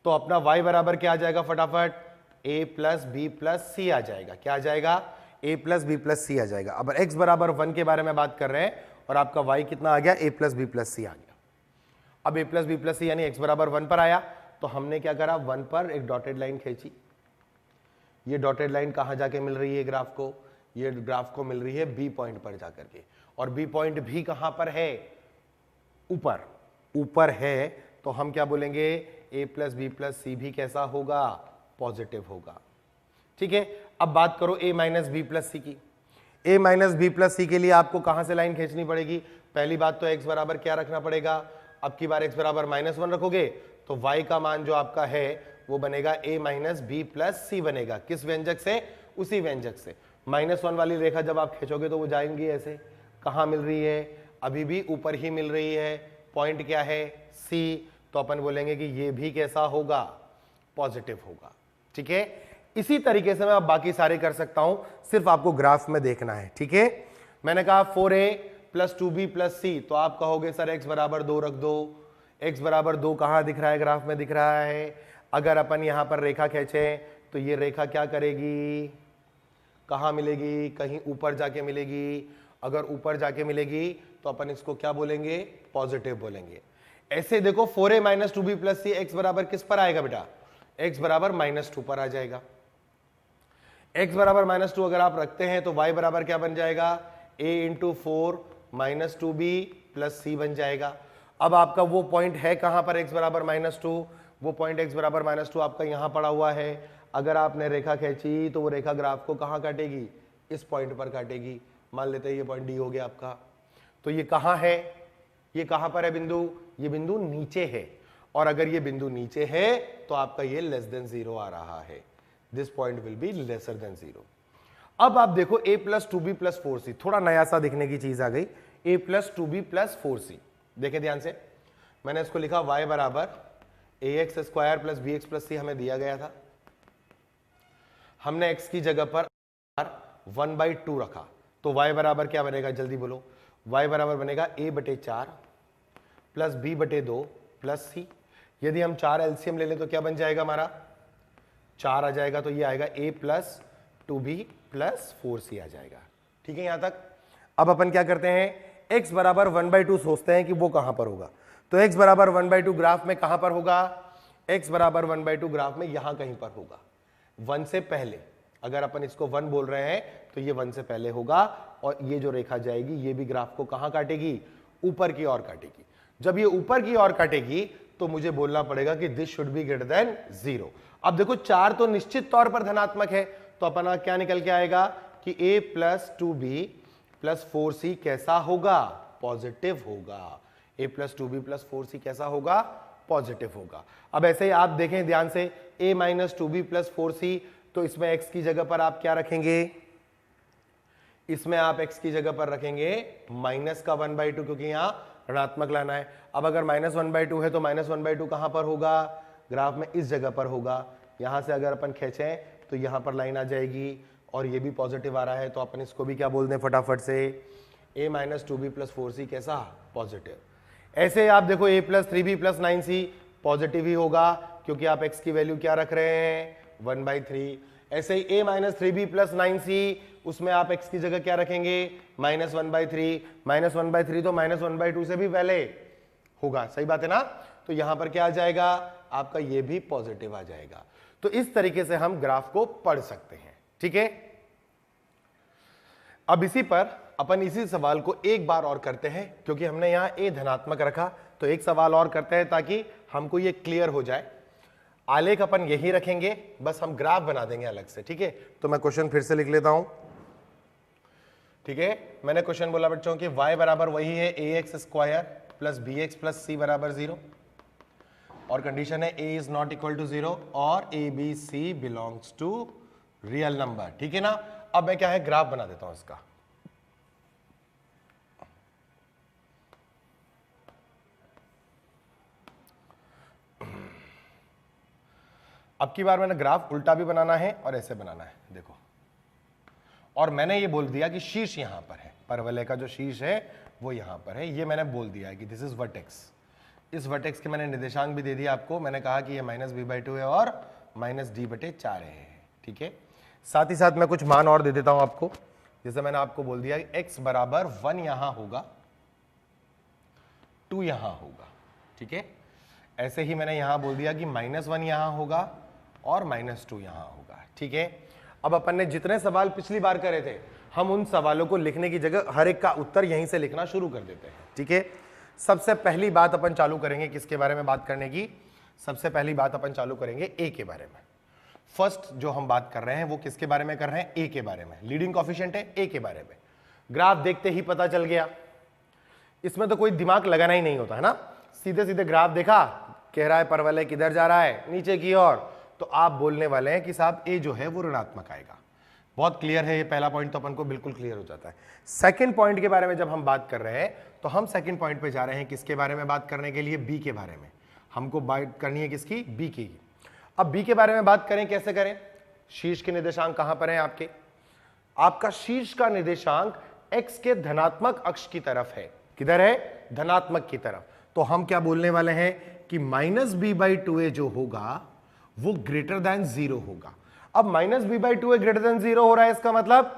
तो अपना y बराबर क्या आ जाएगा, फटाफट a प्लस बी प्लस सी आ जाएगा। क्या आ जाएगा, a प्लस बी प्लस सी आ जाएगा। अब x बराबर 1 के बारे में बात कर रहे हैं और आपका y कितना आ गया, a प्लस बी प्लस सी आ गया। अब a प्लस बी प्लस सी यानी x बराबर 1 पर आया, तो हमने क्या करा, 1 पर एक डॉटेड लाइन खींची। ये डॉटेड लाइन कहां जाके मिल रही है ग्राफ को, ये ग्राफ को मिल रही है बी पॉइंट पर जाकर के। और बी पॉइंट भी कहां पर है, ऊपर, ऊपर है। तो हम क्या बोलेंगे, a प्लस बी प्लस सी भी कैसा होगा, पॉजिटिव होगा, ठीक है। अब बात करो a माइनस बी प्लस सी की। a minus B plus C के लिए आपको कहां से लाइन खींचनी पड़ेगी, पहली बात तो x बराबर क्या रखना पड़ेगा, अब की बार x बराबर -1 रखोगे तो y का मान जो आपका है वो बनेगा a माइनस बी प्लस सी बनेगा। किस व्यंजक से, उसी व्यंजक से। -1 वाली रेखा जब आप खींचोगे तो वो जाएंगी ऐसे, कहां मिल रही है, अभी भी ऊपर ही मिल रही है। पॉइंट क्या है, c, तो अपन बोलेंगे कि ये भी कैसा होगा, पॉजिटिव होगा, ठीक है। इसी तरीके से मैं अब बाकी सारे कर सकता हूं, सिर्फ आपको ग्राफ में देखना है, ठीक है। मैंने कहा 4a plus 2b plus c, तो आप कहोगे सर x बराबर 2 रख दो। x बराबर 2 कहां दिख रहा है, ग्राफ में दिख रहा है। अगर अपन यहां पर रेखा खींचे तो ये रेखा क्या करेगी, कहां मिलेगी, कहीं ऊपर जाके मिलेगी। अगर ऊपर जाके मिलेगी तो अपन इसको क्या बोलेंगे, पॉजिटिव बोलेंगे। ऐसे देखो 4a माइनस 2b प्लस सी, एक्स बराबर किस पर आएगा बेटा, x बराबर -2 पर आ जाएगा। x बराबर -2 अगर आप रखते हैं तो y बराबर क्या बन जाएगा, a into 4 minus 2b plus C बन जाएगा। अब आपका वो पॉइंट है कहां पर x बराबर -2, वो पॉइंट x बराबर -2 आपका यहां पड़ा हुआ है। अगर आपने रेखा खींची तो वो रेखा ग्राफ को कहां काटेगी, इस पॉइंट पर काटेगी। मान लेते हैं ये पॉइंट डी हो गया आपका। तो ये कहां है, ये कहां पर है बिंदु, ये बिंदु नीचे है, और अगर ये बिंदु नीचे है तो आपका ये लेस देन 0 आ रहा है, this point will be lesser than 0। अब आप देखो a plus 2b plus 4c, थोड़ा नया सा दिखने की चीज आ गई, a plus 2b plus 4c। देखें ध्यान से, मैंने इसको लिखा y बराबर ax square plus bx plus c हमें दिया गया था, हमने x की जगह पर 1/2 रखा, तो y बराबर क्या बनेगा जल्दी बोलो, y बराबर बनेगा a बटे 4 प्लस b बटे 2 प्लस c। यदि हम 4 एलसीएम ले लें तो क्या बन जाएगा हमारा, 4 आ जाएगा, तो ये आएगा a plus 2b plus 4c आ जाएगा। ठीक है यहां तक। अब अपन क्या करते हैं, x बराबर 1/2 सोचते हैं कि वो कहां पर होगा, तो x बराबर 1/2 ग्राफ में कहां पर होगा, x बराबर 1/2 ग्राफ में यहां कहीं पर होगा, 1 से पहले। अगर अपन इसको 1 बोल रहे हैं तो ये 1 से पहले होगा, और ये जो रेखा जाएगी ये भी ग्राफ को कहां काटेगी, ऊपर की ओर काटेगी। जब ये ऊपर की ओर काटेगी तो मुझे बोलना पड़ेगा कि this should be greater than 0। अब देखो 4 तो निश्चित तौर पर धनात्मक है, तो अपना क्या निकल के आएगा कि a plus 2b plus 4c कैसा होगा, पॉजिटिव होगा। a plus 2b plus 4c कैसा होगा, पॉजिटिव होगा। अब ऐसे ही आप देखें ध्यान से, a minus 2b plus 4c, तो इसमें x की जगह पर आप क्या रखेंगे, इसमें आप x की जगह पर रखेंगे माइनस का 1/2, क्योंकि यहां ऋणात्मक लाना है। अब अगर माइनस 1/2 है तो माइनस 1/2 कहां पर होगा, ग्राफ में इस जगह पर होगा। यहां से अगर अपन खींचें तो यहां पर लाइन आ जाएगी, और ये भी पॉजिटिव आ रहा है, तो अपन इसको भी क्या बोल दें फटाफट से, a minus 2b plus 4c कैसा, पॉजिटिव। ऐसे आप देखो a plus 3b plus 9c positive ही होगा, क्योंकि आप x की वैल्यू क्या रख रहे हैं, 1/3। ऐसे ही a minus 3b plus 9c, उसमें आप x की जगह क्या रखेंगे, माइनस 1/3। माइनस 1/3 तो माइनस 1/2 से भी पहले होगा, सही बात है ना। तो यहां पर क्या आ जाएगा, आपका ये भी पॉजिटिव आ जाएगा। तो इस तरीके से हम ग्राफ को पढ़ सकते हैं। ठीक है, अब इसी पर अपन इसी सवाल को एक बार और करते हैं, क्योंकि हमने यहां a धनात्मक रखा, तो एक सवाल और करते हैं ताकि हमको ये क्लियर हो जाए। आलेख अपन यही रखेंगे, बस हम ग्राफ बना देंगे अलग से। ठीक है, तो मैं क्वेश्चन फिर से लिख लेता हूं। ठीक है, मैंने क्वेश्चन बोला बच्चों कि y बराबर वही है ax square plus bx plus c बराबर 0, और कंडीशन है a is not equal to 0 और a b c belongs to real number. ठीक है ना। अब मैं क्या है ग्राफ बना देता हूं इसका। अब की बार मैंने ग्राफ उल्टा भी बनाना है और ऐसे बनाना है, देखो। और मैंने ये बोल दिया कि शीर्ष यहां पर है, परवलय का जो शीर्ष है वो यहां पर है, ये मैंने बोल दिया है कि दिस इज वर्टेक्स। इस वर्टेक्स के मैंने निर्देशांक भी दे दिया आपको, मैंने कहा कि ये माइनस b/2 है और माइनस d/4 है। ठीक है, साथ ही साथ मैं कुछ मान और दे देता हूं आपको, जैसे मैंने आपको बोल दिया x बराबर 1 यहां होगा, 2 यहां होगा। ठीक है, ऐसे ही मैंने यहां बोल दिया कि -1 यहां होगा और -2 यहां होगा। ठीक है, अब अपन ने जितने सवाल पिछली बार करे थे, हम उन सवालों को लिखने की जगह हर एक का उत्तर यहीं से लिखना शुरू कर देते हैं। ठीक है, सबसे पहली बात अपन चालू करेंगे किसके बारे में बात करने की, सबसे पहली बात अपन चालू करेंगे ए के बारे में। फर्स्ट जो हम बात कर रहे हैं वो किसके बारे में कर रहे हैं, ए के बारे में। लीडिंग कोएफिशिएंट है ए के बारे में। ग्राफ देखते ही पता चल गया, इसमें तो कोई दिमाग लगाना ही नहीं होता है ना, सीधे सीधे ग्राफ देखा, कह रहा है परवलय किधर जा रहा है, नीचे की ओर, तो आप बोलने वाले हैं कि साहब ए जो है वो ऋणात्मक आएगा। बहुत क्लियर है, ये पहला पॉइंट तो अपन को बिल्कुल क्लियर हो जाता है। सेकंड पॉइंट के बारे में जब हम बात कर रहे हैं तो हम सेकंड पॉइंट पे जा रहे हैं किसके बारे में बात करने के लिए, बी के बारे में। हमको बात करनी है किसकी, बी की। अब बी के बारे में बात करें, कैसे करें, शीर्ष के निर्देशांक कहां पर हैं आपके, आपका शीर्ष का निर्देशांक x के धनात्मक अक्ष की तरफ है। किधर है, धनात्मक की तरफ। तो हम क्या बोलने वाले हैं कि -b/2a जो होगा वो ग्रेटर देन 0 होगा। अब -b/2a ग्रेटर देन 0 हो रहा है, इसका मतलब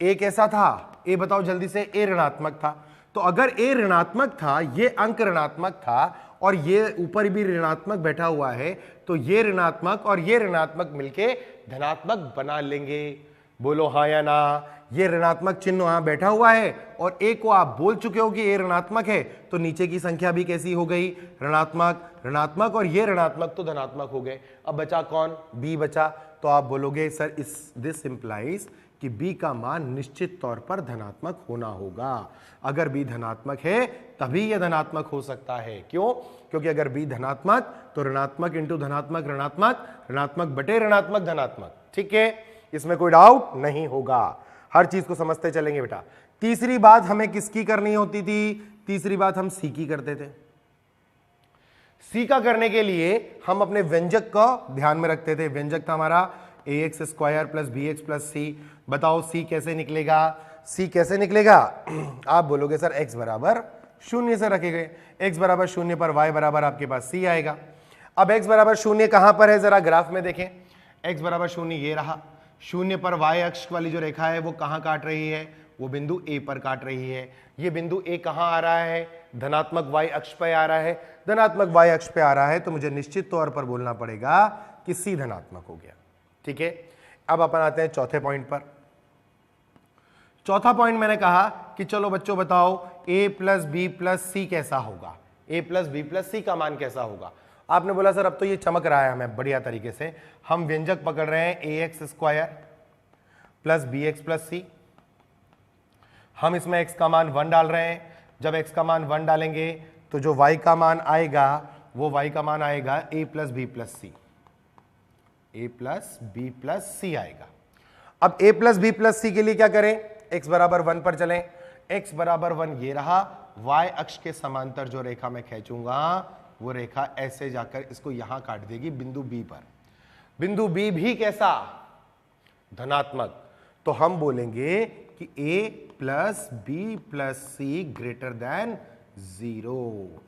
a कैसा था, a बताओ जल्दी से, a ऋणात्मक था। तो अगर a ऋणात्मक था, ये अंक ऋणात्मक था और ये ऊपर भी ऋणात्मक बैठा हुआ है, तो ये ऋणात्मक और ये ऋणात्मक मिलके धनात्मक बना लेंगे। बोलो हाँ या ना। ये ऋणात्मक चिन्ह वहां बैठा हुआ है और a को आप बोल चुके हो कि a ऋणात्मक है, तो नीचे की संख्या भी कैसी हो गई, ऋणात्मक, ऋणात्मक, और ये ऋणात्मक तो धनात्मक हो गए। अब बचा कौन, b बचा। तो आप बोलोगे सर दिस इंप्लाइज कि b का मान निश्चित तौर पर धनात्मक होना होगा। अगर b धनात्मक है तभी यह धनात्मक हो सकता है। क्यों? क्योंकि अगर b धनात्मक तो ऋणात्मक इंटू धनात्मक ऋणात्मक, ऋणात्मक बटे ऋणात्मक धनात्मक। ठीक है, इसमें कोई डाउट नहीं होगा, हर चीज को समझते चलेंगे बेटा। तीसरी बात हमें किसकी करनी होती थी? तीसरी बात हम सी की करते थे। सी का करने के लिए हम अपने व्यंजक का ध्यान में रखते थे। व्यंजक था हमारा ax square plus B X plus C. बताओ सी कैसे निकलेगा? सी कैसे निकलेगा? आप बोलोगे सर x बराबर शून्य से रखे गए, x बराबर शून्य पर y बराबर आपके पास c आएगा। अब x बराबर शून्य कहां पर है जरा ग्राफ में देखें। x बराबर शून्य ये रहा, शून्य पर y अक्ष वाली जो रेखा है वो कहां काट रही है? वो बिंदु a पर काट रही है। ये बिंदु a कहां आ रहा है? धनात्मक y अक्ष पे आ रहा है। धनात्मक y अक्ष पे आ रहा है तो मुझे निश्चित तौर पर बोलना पड़ेगा कि c धनात्मक हो गया। ठीक है, अब अपन आते हैं चौथे पॉइंट पर। चौथा पॉइंट मैंने कहा कि चलो बच्चों बताओ a plus B plus C कैसा होगा? a प्लस बी प्लस सी का मान कैसा होगा? आपने बोला सर अब तो ये चमक रहा है हमें बढ़िया तरीके से। हम व्यंजक पकड़ रहे हैं ax square plus B X plus C. हम इसमें x का मान 1 डाल रहे हैं। जब x का मान 1 डालेंगे तो जो y का मान आएगा वो y का मान आएगा a plus B plus C, a plus B plus C आएगा। अब a plus B plus C के लिए क्या करें? x बराबर 1 पर चलें। x बराबर 1 ये रहा, y अक्ष के समांतर जो रेखा मैं खींचूंगा वो रेखा ऐसे जाकर इसको यहां काट देगी बिंदु b पर। बिंदु b भी कैसा? धनात्मक। तो हम बोलेंगे कि a plus B plus C greater than 0।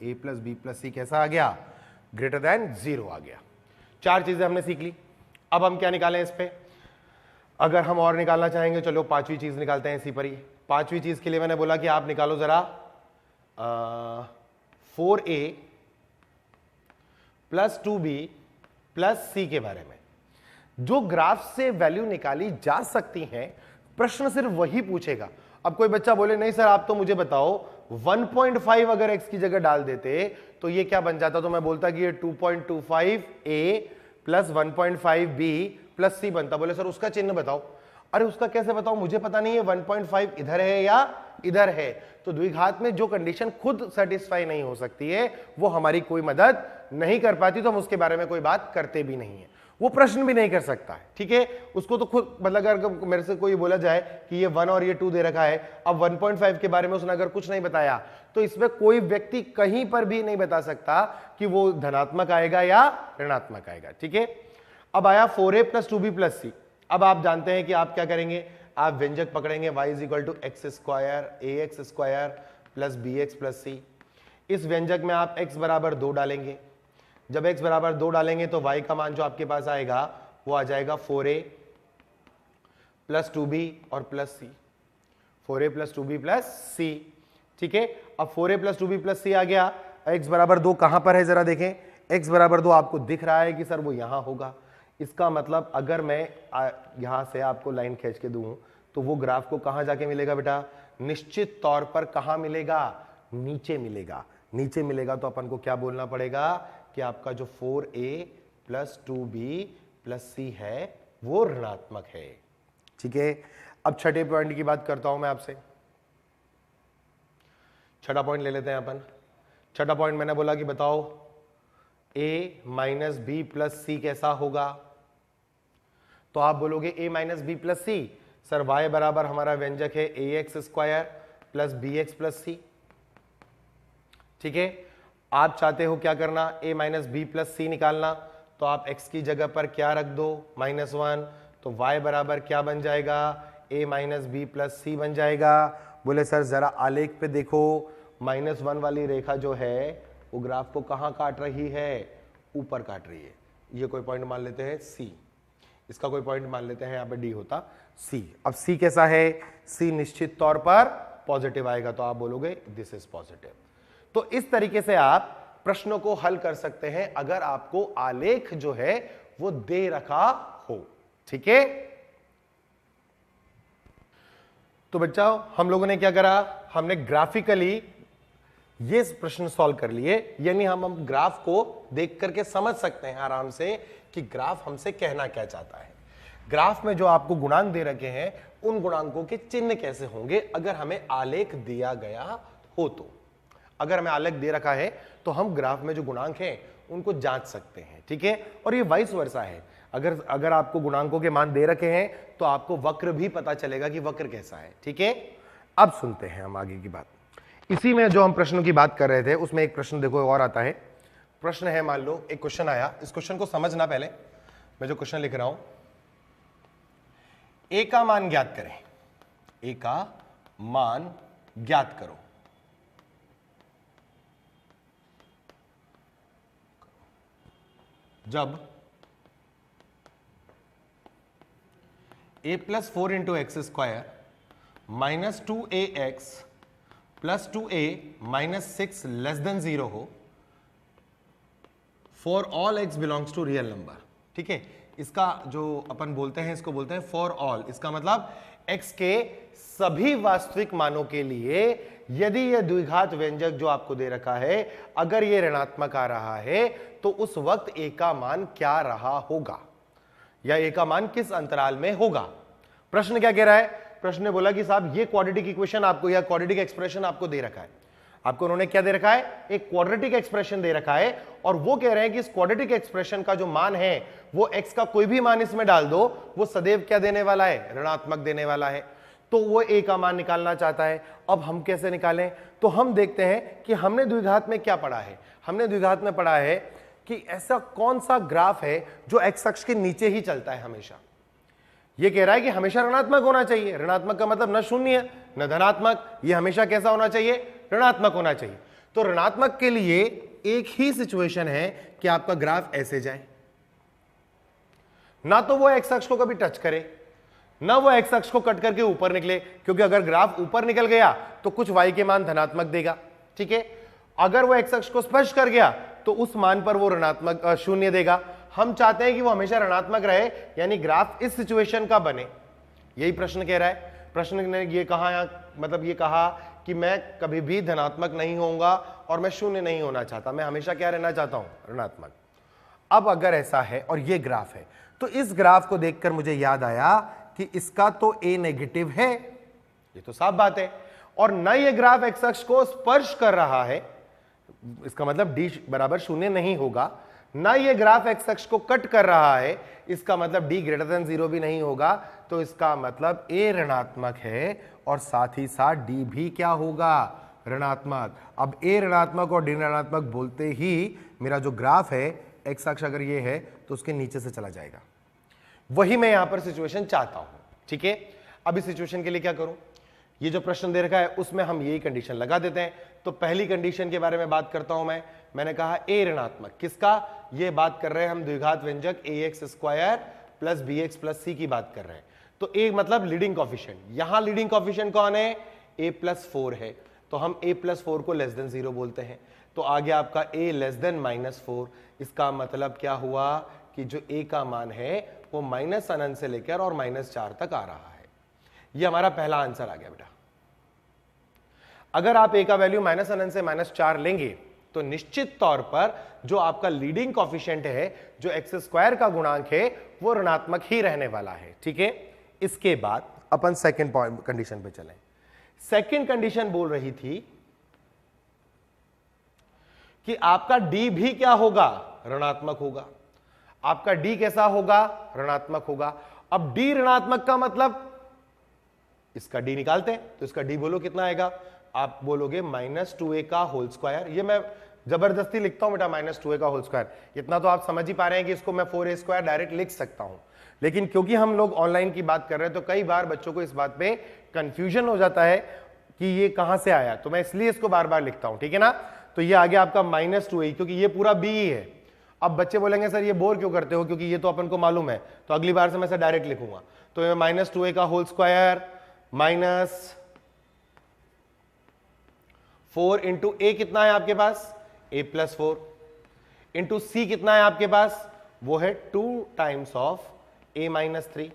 a plus B plus C कैसा आ गया? ग्रेटर देन 0 आ गया। चार चीजें हमने सीख ली। अब हम क्या निकालें इस पे? अगर हम और निकालना चाहेंगे चलो पांचवी चीज निकालते हैं इसी पर ही। पांचवी चीज के लिए मैंने बोला कि आप निकालो जरा 4a plus 2b plus C के बारे में। जो ग्राफ से वैल्यू निकाली जा सकती है, प्रश्न सिर्फ वही पूछेगा। अब कोई बच्चा बोले नहीं सर आप तो मुझे बताओ 1.5 अगर x की जगह डाल देते तो ये क्या बन जाता? तो मैं बोलता कि ये 2.25a plus 1.5b plus c बनता। बोले सर उसका चिन्ह बताओ। अरे उसका कैसे बताओ, मुझे पता नहीं है 1.5 इधर है या इधर है। तो द्विघात में जो कंडीशन खुद सेटिस्फाई नहीं हो सकती है वो हमारी कोई मदद नहीं कर पाती, तो हम उसके बारे में कोई बात करते भी नहीं है, वो प्रश्न भी नहीं कर सकता है। ठीक है, उसको तो खुद मतलब अगर मेरे से कोई बोला जाए कि ये 1 और ये 2 दे रखा है, अब 1.5 के बारे में उसने अगर कुछ नहीं बताया तो इसमें कोई व्यक्ति कहीं पर भी नहीं बता सकता कि वो धनात्मक आएगा या ऋणात्मक आएगा। ठीक है, अब आया 4a प्लस 2b प्लस सी। अब आप जानते हैं कि आप क्या करेंगे? आप व्यंजक पकड़ेंगे y is equal to X square A X square plus B X plus C. इस व्यंजक में आप x बराबर 2 डालेंगे। जब x बराबर 2 डालेंगे तो y का मान जो आपके पास आएगा वो आ जाएगा 4a प्लस 2b और plus c। 4a plus 2b plus c। ठीक है, अब 4a plus 2b plus c आ गया। x बराबर 2 कहां पर है जरा देखें। x बराबर 2 आपको दिख रहा है कि सर वो यहां होगा। इसका मतलब अगर मैं यहां से आपको लाइन खींच के दूं तो वो ग्राफ को कहां जाके मिलेगा बेटा? निश्चित तौर पर कहां मिलेगा? नीचे मिलेगा। नीचे मिलेगा तो अपन को क्या बोलना पड़ेगा कि आपका जो 4a plus 2b plus c है वो ऋणात्मक है। ठीक है, अब छठे पॉइंट की बात करता हूं मैं आपसे। छठा पॉइंट ले लेते हैं अपन। छठा पॉइंट मैंने बोला कि बताओ a minus B plus C कैसा होगा? तो आप बोलोगे a minus B plus C. Sir y बराबर हमारा व्यंजक है A X square plus B X plus C. ठीक है, आप चाहते हो क्या करना? a minus B plus C निकालना। तो आप x की जगह पर क्या रख दो? -1। तो y बराबर क्या बन जाएगा? a minus B plus C बन जाएगा। बोले सर जरा आलेख पे देखो, -1 वाली रेखा जो है वो ग्राफ को कहां काट रही है? ऊपर काट रही है। ये कोई पॉइंट मान लेते हैं c, इसका कोई पॉइंट मान लेते हैं यहां पे d होता c। अब c कैसा है? c निश्चित तौर पर पॉजिटिव आएगा, तो आप बोलोगे दिस इज पॉजिटिव। तो इस तरीके से आप प्रश्नों को हल कर सकते हैं अगर आपको आलेख जो है वो दे रखा हो। ठीक है, तो बच्चों हम लोगों ने क्या करा? हमने ग्राफिकली ये प्रश्न सॉल्व कर लिए, यानी हम ग्राफ को देख करके समझ सकते हैं आराम से कि ग्राफ हमसे कहना क्या चाहता है। ग्राफ में जो आपको गुणांक दे रखे हैं उन गुणांकों के चिन्ह कैसे होंगे अगर हमें आलेख दिया गया हो। तो अगर हमें आलेख दे रखा है तो हम ग्राफ में जो गुणांक हैं उनको जांच सकते हैं, ठीक है। और ये वाइस वर्सा है, अगर आपको गुणांकों के मान दे रखे हैं तो आपको वक्र भी पता चलेगा कि वक्र कैसा है, ठीक है। अब सुनते हैं हम आगे की बात। इसी में जो हम प्रश्नों की बात कर रहे थे उसमें एक प्रश्न देखो और आता है। प्रश्न है, मान लो एक क्वेश्चन आया, इस क्वेश्चन को समझना, पहले मैं जो क्वेश्चन लिख रहा हूं, ए का मान ज्ञात करें, ए का मान ज्ञात करो। जब a plus 4 into x square minus 2ax plus 2a minus 6 less than 0 हो for all x belongs to real number, ठीक है। इसका जो अपन बोलते हैं इसको बोलते हैं फॉर ऑल। इसका मतलब x के सभी वास्तविक मानों के लिए यदि यह द्विघात व्यंजक जो आपको दे रखा है अगर ये ऋणात्मक आ रहा है तो उस वक्त a का मान क्या रहा होगा, या a का मान किस अंतराल में होगा। प्रश्न क्या कह रहा है? प्रश्न ने बोला कि साहब ये क्वाड्रेटिक इक्वेशन आपको या क्वाड्रेटिक एक्सप्रेशन आपको दे रखा है, आपको उन्होंने क्या दे रखा है? एक क्वाड्रेटिक एक्सप्रेशन दे रखा है, और वो कह रहे हैं कि इस क्वाड्रेटिक एक्सप्रेशन का जो मान है वो x का कोई भी मान इसमें डाल दो, वो सदैव क्या देने वाला है? ऋणात्मक देने वाला है। तो वो a का मान निकालना चाहता है। अब हम कैसे निकालें? तो हम देखते हैं कि हमने द्विघात में क्या पढ़ा है। हमने द्विघात में पढ़ा है कि ऐसा कौन सा ग्राफ है जो x अक्ष के नीचे ही चलता है हमेशा। ये कह रहा है कि हमेशा ऋणात्मक होना चाहिए। ऋणात्मक का मतलब न शून्य न धनात्मक, ये हमेशा कैसा होना चाहिए? ऋणात्मक होना चाहिए। तो ऋणात्मक के लिए एक ही सिचुएशन है कि आपका ग्राफ ऐसे जाए, ना तो वो एक्स अक्ष को कभी टच करे ना वो एक्स अक्ष को कट करके ऊपर निकले, क्योंकि अगर ग्राफ ऊपर निकल गया तो कुछ y के मान धनात्मक देगा, ठीक है। अगर वो एक्स अक्ष को स्पर्श कर गया तो उस मान पर वो ऋणात्मक शून्य देगा। हम चाहते हैं कि वो हमेशा ऋणात्मक रहे, यानी ग्राफ इस सिचुएशन का बने। यही प्रश्न कह रहा है। प्रश्न ने ये कहा, मतलब ये कहा कि मैं कभी भी धनात्मक नहीं होऊंगा और मैं शून्य नहीं होना चाहता, मैं हमेशा क्या रहना चाहता हूं? ऋणात्मक। अब अगर ऐसा है और ये ग्राफ है तो इस ग्राफ को देखकर मुझे याद आया कि इसका तो a नेगेटिव है, ये तो साफ बात है, और न ये ग्राफ एक्स अक्ष को स्पर्श कर रहा है, इसका मतलब d बराबर शून्य नहीं होगा, ना ये ग्राफ एक्स अक्ष को कट कर रहा है, इसका मतलब d ग्रेटर देन 0 भी नहीं होगा। तो इसका मतलब a ऋणात्मक है और साथ ही साथ d भी क्या होगा? ऋणात्मक। अब a ऋणात्मक और d ऋणात्मक बोलते ही मेरा जो ग्राफ है एक्स अक्ष अगर ये है तो उसके नीचे से चला जाएगा। वही मैं यहां पर सिचुएशन चाहता हूं, ठीक है। अब इस सिचुएशन के लिए क्या करूं? ये जो प्रश्न दे रखा है उसमें हम यही कंडीशन लगा देते हैं। तो पहली कंडीशन के बारे में बात करता हूं मैंने कहा a ऋणात्मक, किसका? ये बात कर रहे हैं हम द्विघात व्यंजक ax square plus bx plus c की बात कर रहे हैं। तो a मतलब लीडिंग कॉफिशिएंट, यहां लीडिंग कॉफिशिएंट कौन है? a प्लस 4 है, तो हम a प्लस 4 को लेस देन 0 बोलते हैं। तो आ गया आपका a लेस देन -4। इसका मतलब क्या हुआ कि जो a का मान है वो माइनस अनंत से लेकर और -4 तक आ रहा है। ये हमारा पहला आंसर आ गया बेटा। अगर आप a का वैल्यू माइनस अनंत से -4 लेंगे तो निश्चित तौर पर जो आपका लीडिंग कॉफिशिएंट है, जो एक्स स्क्वायर का गुणांक है, वो ऋणात्मक ही रहने वाला है, ठीक है। इसके बाद अपन सेकंड पॉइंट कंडीशन पे चलें। सेकंड कंडीशन बोल रही थी कि आपका d भी क्या होगा? ऋणात्मक होगा। आपका d कैसा होगा? ऋणात्मक होगा। अब d ऋणात्मक का मतलब इसका d निकालते हैं, तो इसका d बोलो कितना आएगा? आप बोलोगे -2a का होल स्क्वायर। ये मैं जबरदस्ती लिखता हूं बेटा, -2a का होल स्क्वायर। इतना तो आप समझ ही पा रहे हैं कि इसको मैं 4a स्क्वायर डायरेक्ट लिख सकता हूं, लेकिन क्योंकि हम लोग ऑनलाइन की बात कर रहे हैं तो कई बार बच्चों को इस बात पे कंफ्यूजन हो जाता है कि ये कहां से आया, तो मैं इसलिए इसको बार बार लिखता हूं, ठीक है ना। तो ये आ गया आपका -2a, क्योंकि ये पूरा b ही है। अब बच्चे बोलेंगे सर ये बोर क्यों करते हो, क्योंकि ये तो अपन को मालूम है, तो अगली बार से मैं इसे डायरेक्ट लिखूंगा। तो ये -2a का whole square minus 4 into a कितना है आपके पास? a प्लस 4 इंटू c कितना है आपके पास? वो है 2 टाइम्स ऑफ a माइनस 3,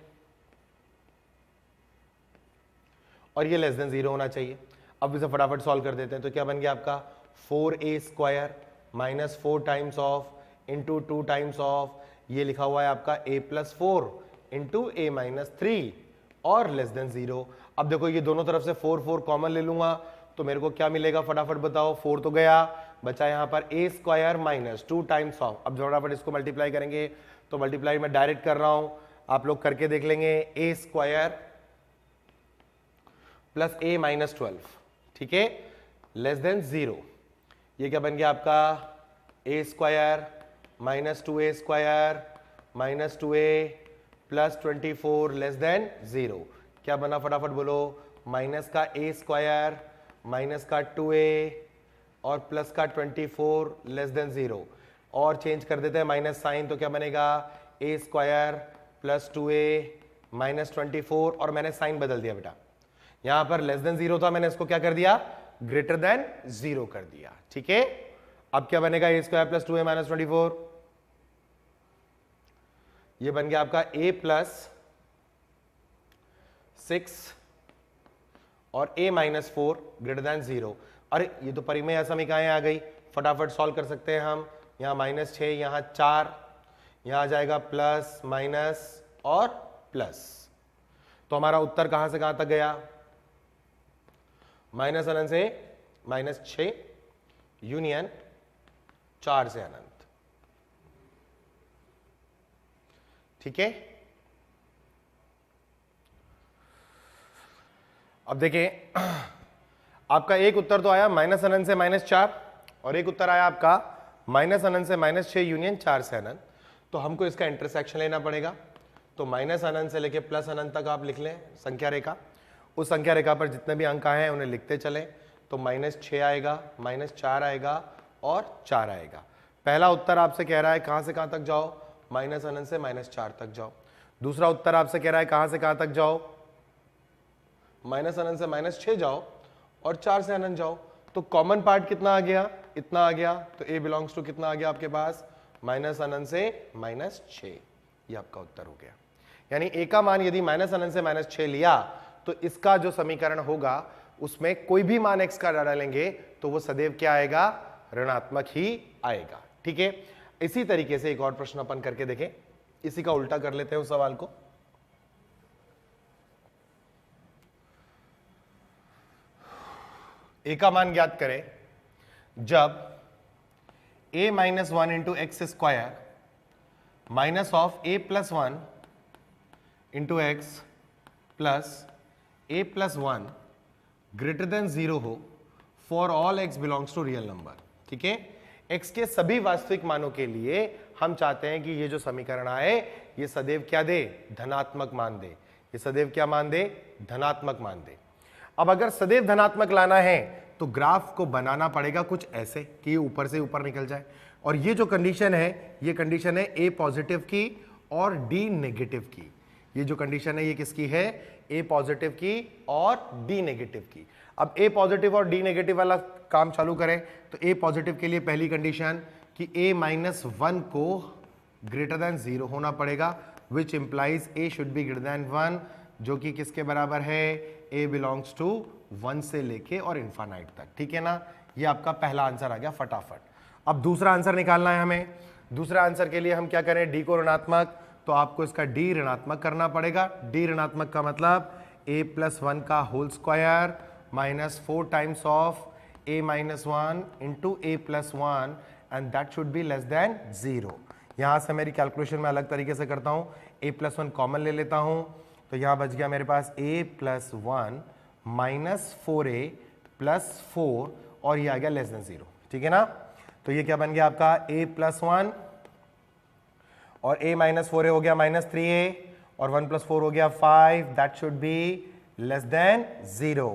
और ये लेस देन 0 होना चाहिए। अब इसे फटाफट सॉल्व कर देते हैं। तो क्या बन गया आपका? 4a square minus 4 times of into 2 times of, ये लिखा हुआ है आपका a plus 4 into a minus 3, और लेस देन 0। अब देखो ये दोनों तरफ से 4 4 कॉमन ले लूंगा तो मेरे को क्या मिलेगा, फटाफट बताओ। 4 तो गया, बचा यहां पर a square minus 2 times of, अब फटाफट इसको मल्टीप्लाई करेंगे तो मल्टीप्लाई मैं डायरेक्ट कर रहा हूं, आप लोग करके देख लेंगे। a square plus a minus 12, ठीक है, लेस देन 0। ये क्या बन गया आपका, a square minus 2a square minus 2a plus 24 less than 0। क्या बना फटाफट बोलो, माइनस का a स्क्वायर माइनस का 2a और प्लस का 24 लेस देन 0। और चेंज कर देते हैं माइनस साइन, तो क्या बनेगा, a square plus 2a minus 24, और मैंने साइन बदल दिया बेटा, यहां पर लेस देन 0 था, मैंने इसको क्या कर दिया, ग्रेटर देन 0 कर दिया, ठीक है। अब क्या बनेगा, a square plus 2a minus 24, ये बन गया आपका a प्लस 6 और a माइनस 4 ग्रेटर देन 0। अरे ये तो परिमेय समीकरण आ गई, फटाफट सॉल्व कर सकते हैं हम। यहां माइनस 6, यहां 4, यहां आ जाएगा प्लस माइनस और प्लस, तो हमारा उत्तर कहां से कहां तक गया, माइनस अनंत से माइनस 6 यूनियन 4 से अनंत, ठीक है। अब देखिए आपका एक उत्तर तो आया माइनस अनंत से माइनस 4 और एक उत्तर आया आपका माइनस अनंत से माइनस 6 यूनियन 4 से अनंत। तो हमको इसका इंटरसेक्शन लेना पड़ेगा, तो माइनस अनंत से लेके प्लस अनंत तक आप लिख लें संख्या रेखा, उस संख्या रेखा पर जितने भी अंक आए हैं उन्हें लिखते चलें। तो माइनस 6 आएगा, माइनस 4 आएगा और 4 आएगा। पहला उत्तर आपसे कह रहा है कहां से कहां तक जाओ, माइनस अनंत से माइनस 4 तक जाओ। दूसरा उत्तर आपसे कह रहा है कहां से कहां तक जाओ, माइनस अनंत से माइनस 6 जाओ और 4 से अनंत जाओ। तो कॉमन पार्ट कितना आ गया, इतना आ गया, तो a बिलोंग्स टू कितना आ गया आपके पास, माइनस अनंत से माइनस 6, ये आपका उत्तर हो गया। यानी a का मान यदि माइनस अनंत से माइनस 6 लिया तो इसका जो समीकरण होगा उसमें कोई भी मान x का डालेंगे तो वो सदैव क्या आएगा, ऋणात्मक ही आएगा, ठीक है। इसी तरीके से एक और प्रश्न अपन करके देखें, इसी का उल्टा कर लेते हैं उस सवाल को। a का मान ज्ञात करें जब a minus 1 into x square minus of a plus 1 into x plus a plus 1 greater than 0 हो for all x belongs to real number, ठीक है। x के सभी वास्तविक मानों के लिए हम चाहते हैं कि ये जो समीकरण आए ये सदैव क्या दे, धनात्मक मान दे। ये सदैव क्या मान दे, धनात्मक मान दे। अब अगर सदैव धनात्मक लाना है तो ग्राफ को बनाना पड़ेगा कुछ ऐसे कि ऊपर से ऊपर निकल जाए, और ये जो कंडीशन है ये कंडीशन है a पॉजिटिव की और d नेगेटिव की। ये जो कंडीशन है ये किसकी है, a पॉजिटिव की और d नेगेटिव की। अब a पॉजिटिव और d नेगेटिव वाला काम चालू करें तो a पॉजिटिव के लिए पहली कंडीशन कि a माइनस 1 को ग्रेटर देन 0 होना पड़ेगा, which implies a should be greater than 1, जो कि किसके बराबर है, a बिलोंग्स टू 1 से लेके और इन्फानाइट तक, ठीक है ना। ये आपका पहला आंसर आ गया फटाफट। अब दूसरा आंसर निकालना है हमें। दूसरा आंसर के लिए हम क्या करें, d को ऋणात्मक, तो आपको इसका d ऋणात्मक करना पड़ेगा। d ऋणात्मक का मतलब a प्लस 1 का whole square minus 4 times of a minus 1 into a plus 1 and that should be less than 0। यहां से मेरी कैलकुलेशन में अलग तरीके से करता हूं, a प्लस 1 कॉमन ले लेता हूं, तो यहां बच गया मेरे पास a plus 1 minus 4a plus 4 और ये आ गया लेस देन 0, ठीक है ना। तो ये क्या बन गया आपका a प्लस 1 और a माइनस 4a हो गया माइनस 3a और 1 प्लस 4 हो गया 5, that should be less than 0।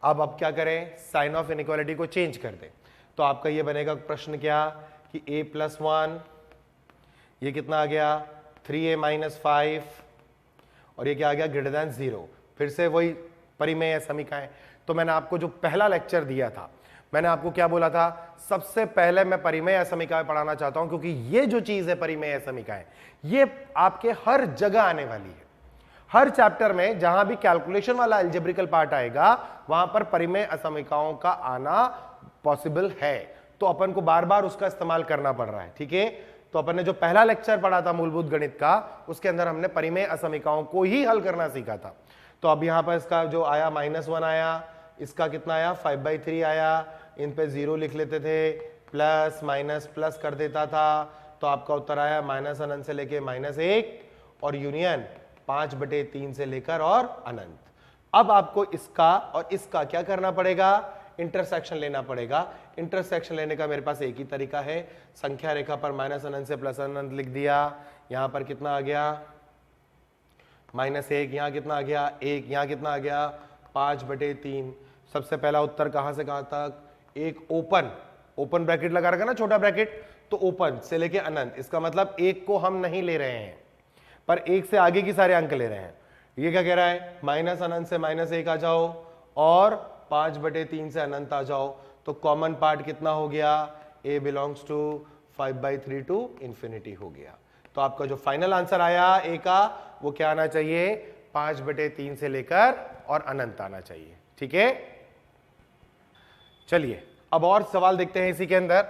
अब क्या करें, साइन ऑफ इनइक्वालिटी को चेंज कर दें, तो आपका ये बनेगा प्रश्न क्या कि a प्लस 1 ये कितना आ गया 3a माइनस 5 और ये क्या आ गया ग्रेटर देन 0। फिर से वही परिमेय समीकरण। तो मैंने आपको जो पहला लेक्चर दिया था, मैंने आपको क्या बोला था, सबसे पहले मैं परिमेय समीकरण पढ़ाना चाहता हूं, क्योंकि ये जो चीज है परिमेय समीकरण ये आपके हर जगह आने वाली है। हर चैप्टर में जहां भी कैलकुलेशन वाला अलजेब्रिकल पार्ट आएगा वहां पर परिमेय असमीकरणों का आना पॉसिबल है, तो अपन को बार बार उसका इस्तेमाल करना पड़ रहा है, ठीक है। तो अपन ने जो पहला लेक्चर पढ़ा था मूलभूत गणित का, उसके अंदर हमने परिमेय असमीकरणों को ही हल करना सीखा था। तो अब यहां पर इसका जो आया -1 आया, इसका कितना आया 5/3 आया, इन पे 0 लिख लेते थे, प्लस माइनस प्लस कर देता था, तो आपका उत्तर आया -अनंत से लेके -1 और यूनियन 5/3 से लेकर और अनंत। अब आपको इसका और इसका क्या करना पड़ेगा, इंटरसेक्शन लेना पड़ेगा। इंटरसेक्शन लेने का मेरे पास एक ही तरीका है, संख्या रेखा पर -अनंत से प्लस अनंत लिख दिया, यहां पर कितना आ गया -1, यहां कितना आ गया 1, यहां कितना आ गया 5/3। सबसे पहला उत्तर कहां से कहां तक, एक ओपन ब्रैकेट लगा रखा ना, छोटा ब्रैकेट, तो ओपन से लेके अनंत, इसका मतलब 1 को हम नहीं ले रहे हैं पर 1 से आगे की सारे अंक ले रहे हैं। ये क्या कह रहा है, -अनंत से -1 आ जाओ और 5/3 से अनंत आ जाओ, तो कॉमन पार्ट कितना हो गया, a belongs to 5/3 to infinity हो गया। तो आपका जो फाइनल आंसर आया a का, वो क्या आना चाहिए, 5/3 से लेकर और अनंत आना चाहिए। ठीक है, चलिए अब और सवाल देखते हैं इसी के अंदर।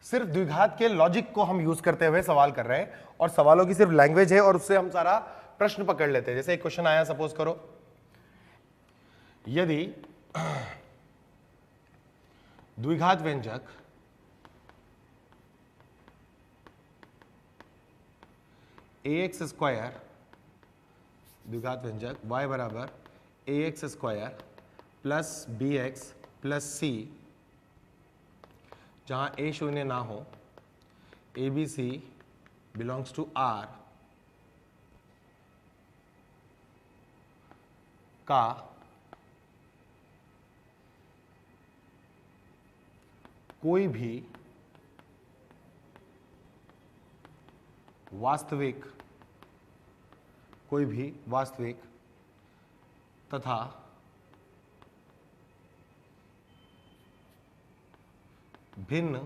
सिर्फ द्विघात के लॉजिक को हम यूज करते हुए सवाल कर रहे हैं और सवालों की सिर्फ लैंग्वेज है और उससे हम सारा प्रश्न पकड़ लेते हैं। जैसे एक क्वेश्चन आया, सपोज करो यदि द्विघात व्यंजक ax², द्विघात व्यंजक y बराबर ax² plus bx plus c, जहां a शून्य ना हो, abc बिलोंग्स टू r का कोई भी वास्तविक तथा भिन्न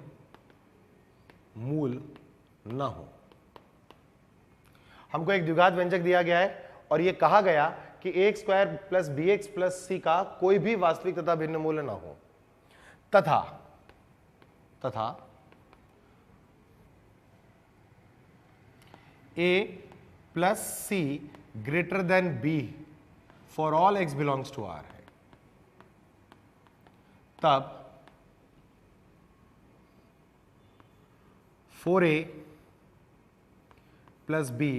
मूल न हो। हमको एक द्विघात व्यंजक दिया गया है और यह कहा गया कि ax² plus bx plus c का कोई भी वास्तविक तथा भिन्न मूल्य न हो, तथा a plus c greater than b for all x belongs to r है, तब 4a plus b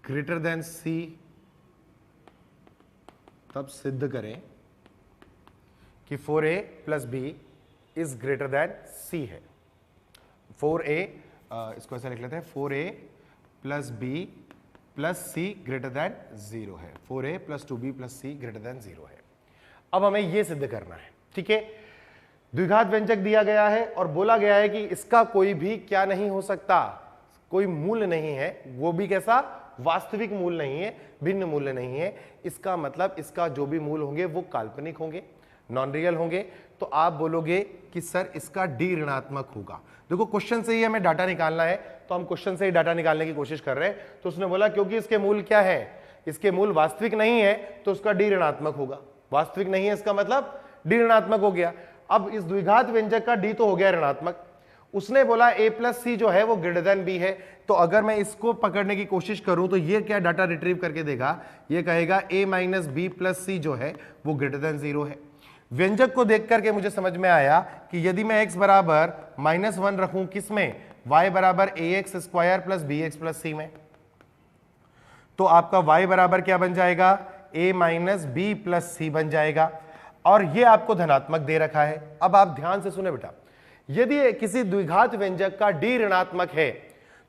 greater than c, तब सिद्ध करें कि 4a plus b is greater than c है। 4a, इसको ऐसा लिख लेते हैं, 4a plus b plus c greater than 0 है, 4a plus 2b plus c greater than 0 है। अब हमें यह सिद्ध करना है। ठीक है, द्विघात व्यंजक दिया गया है और बोला गया है कि इसका कोई भी क्या नहीं हो सकता, कोई मूल्य नहीं है, वो भी कैसा, वास्तविक मूल नहीं है, भिन्न मूल्य नहीं है। इसका मतलब इसका जो भी मूल होंगे वो काल्पनिक होंगे, नॉन रियल होंगे। तो आप बोलोगे कि सर इसका डी ऋणात्मक होगा। देखो क्वेश्चन से ही हमें डाटा निकालना है, तो हम क्वेश्चन से ही डाटा निकालने की कोशिश कर रहे हैं। तो उसने बोला क्योंकि इसके मूल क्या है, इसके मूल वास्तविक नहीं है, तो उसका डी ऋणात्मक होगा। वास्तविक नहीं है इसका मतलब डी ऋणात्मक हो गया। अब इस द्विघात व्यंजक का डी तो हो गया ऋणात्मक, उसने बोला a प्लस सी जो है वो ग्रेटर देन b है। तो अगर मैं इसको पकड़ने की कोशिश करूं तो ये क्या डाटा रिट्रीव करके देगा, ये कहेगा a माइनस बी प्लस सी जो है वो ग्रेटर देन 0 है। व्यंजक को देख करके मुझे समझ में आया कि यदि मैं x बराबर -1 रखूं किसमें, y बराबर ax² प्लस bx प्लस सी में, तो आपका y बराबर क्या बन जाएगा, a minus B plus C बन जाएगा। और ये आपको धनात्मक दे रखा है। अब आप ध्यान से सुने बेटा, यदि किसी द्विघात व्यंजक का डी ऋणात्मक है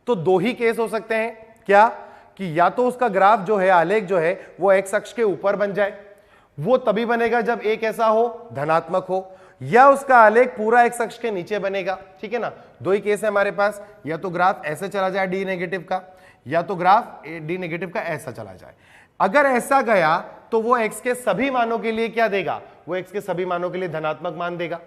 तो दो ही केस हो सकते हैं, क्या कि या तो उसका ग्राफ जो है, आलेख जो है वो एक्स अक्ष के ऊपर बन जाए, वो तभी बनेगा जब एक ऐसा हो, धनात्मक हो, या उसका आलेख पूरा एक्स अक्ष के नीचे बनेगा। ठीक है ना, दो ही केस है हमारे पास, या तो ग्राफ ऐसे चला जाए डी नेगेटिव का, या तो ग्राफ डी नेगेटिव का ऐसा चला जाए। अगर ऐसा गया तो वो एक्स के सभी मानों के लिए क्या देगा, वो एक्स के सभी मानों के लिए धनात्मक मान देगा।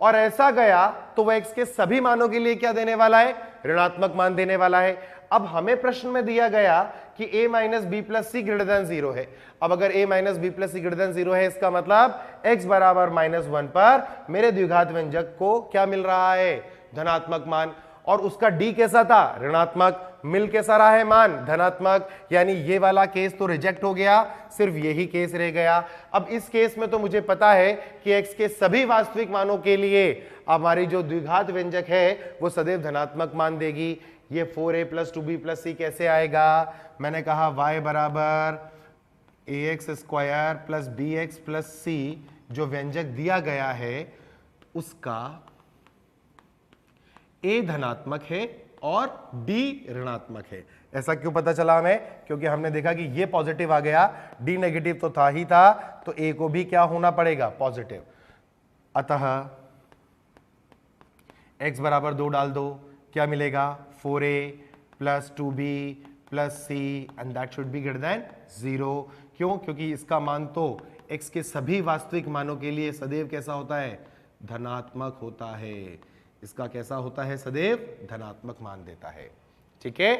और ऐसा गया तो वह x के सभी मानों के लिए क्या देने वाला है, ऋणात्मक मान देने वाला है। अब हमें प्रश्न में दिया गया कि a minus B plus C greater than 0 है। अब अगर a minus B plus C greater than 0 है, इसका मतलब x बराबर -1 पर मेरे द्विघात व्यंजक को क्या मिल रहा है, धनात्मक मान। और उसका डी कैसा था, ऋणात्मक। मिल कैसा रहा है मान, धनात्मक। यानी ये वाला केस तो रिजेक्ट हो गया, सिर्फ यही केस रह गया। अब इस केस में तो मुझे पता है कि x के सभी वास्तविक मानों के लिए हमारी जो द्विघात व्यंजक है वो सदैव धनात्मक मान देगी। ये 4a + 2b + c कैसे आएगा, मैंने कहा y बराबर ax² + bx + c जो व्यंजक दिया गया है उसका a धनात्मक है और d ऋणात्मक है। ऐसा क्यों पता चला हमें, क्योंकि हमने देखा कि ये पॉजिटिव आ गया, d नेगेटिव तो था ही था, तो a को भी क्या होना पड़ेगा, पॉजिटिव। अतः x बराबर 2 डाल दो, क्या मिलेगा, 4a + 2b + c and that should be greater than 0। क्यों, क्योंकि इसका मान तो x के सभी वास्तविक मानों के लिए सदैव कैसा होता है, धनात्मक होता है। इसका कैसा होता है, सदैव धनात्मक मान देता है। ठीक है।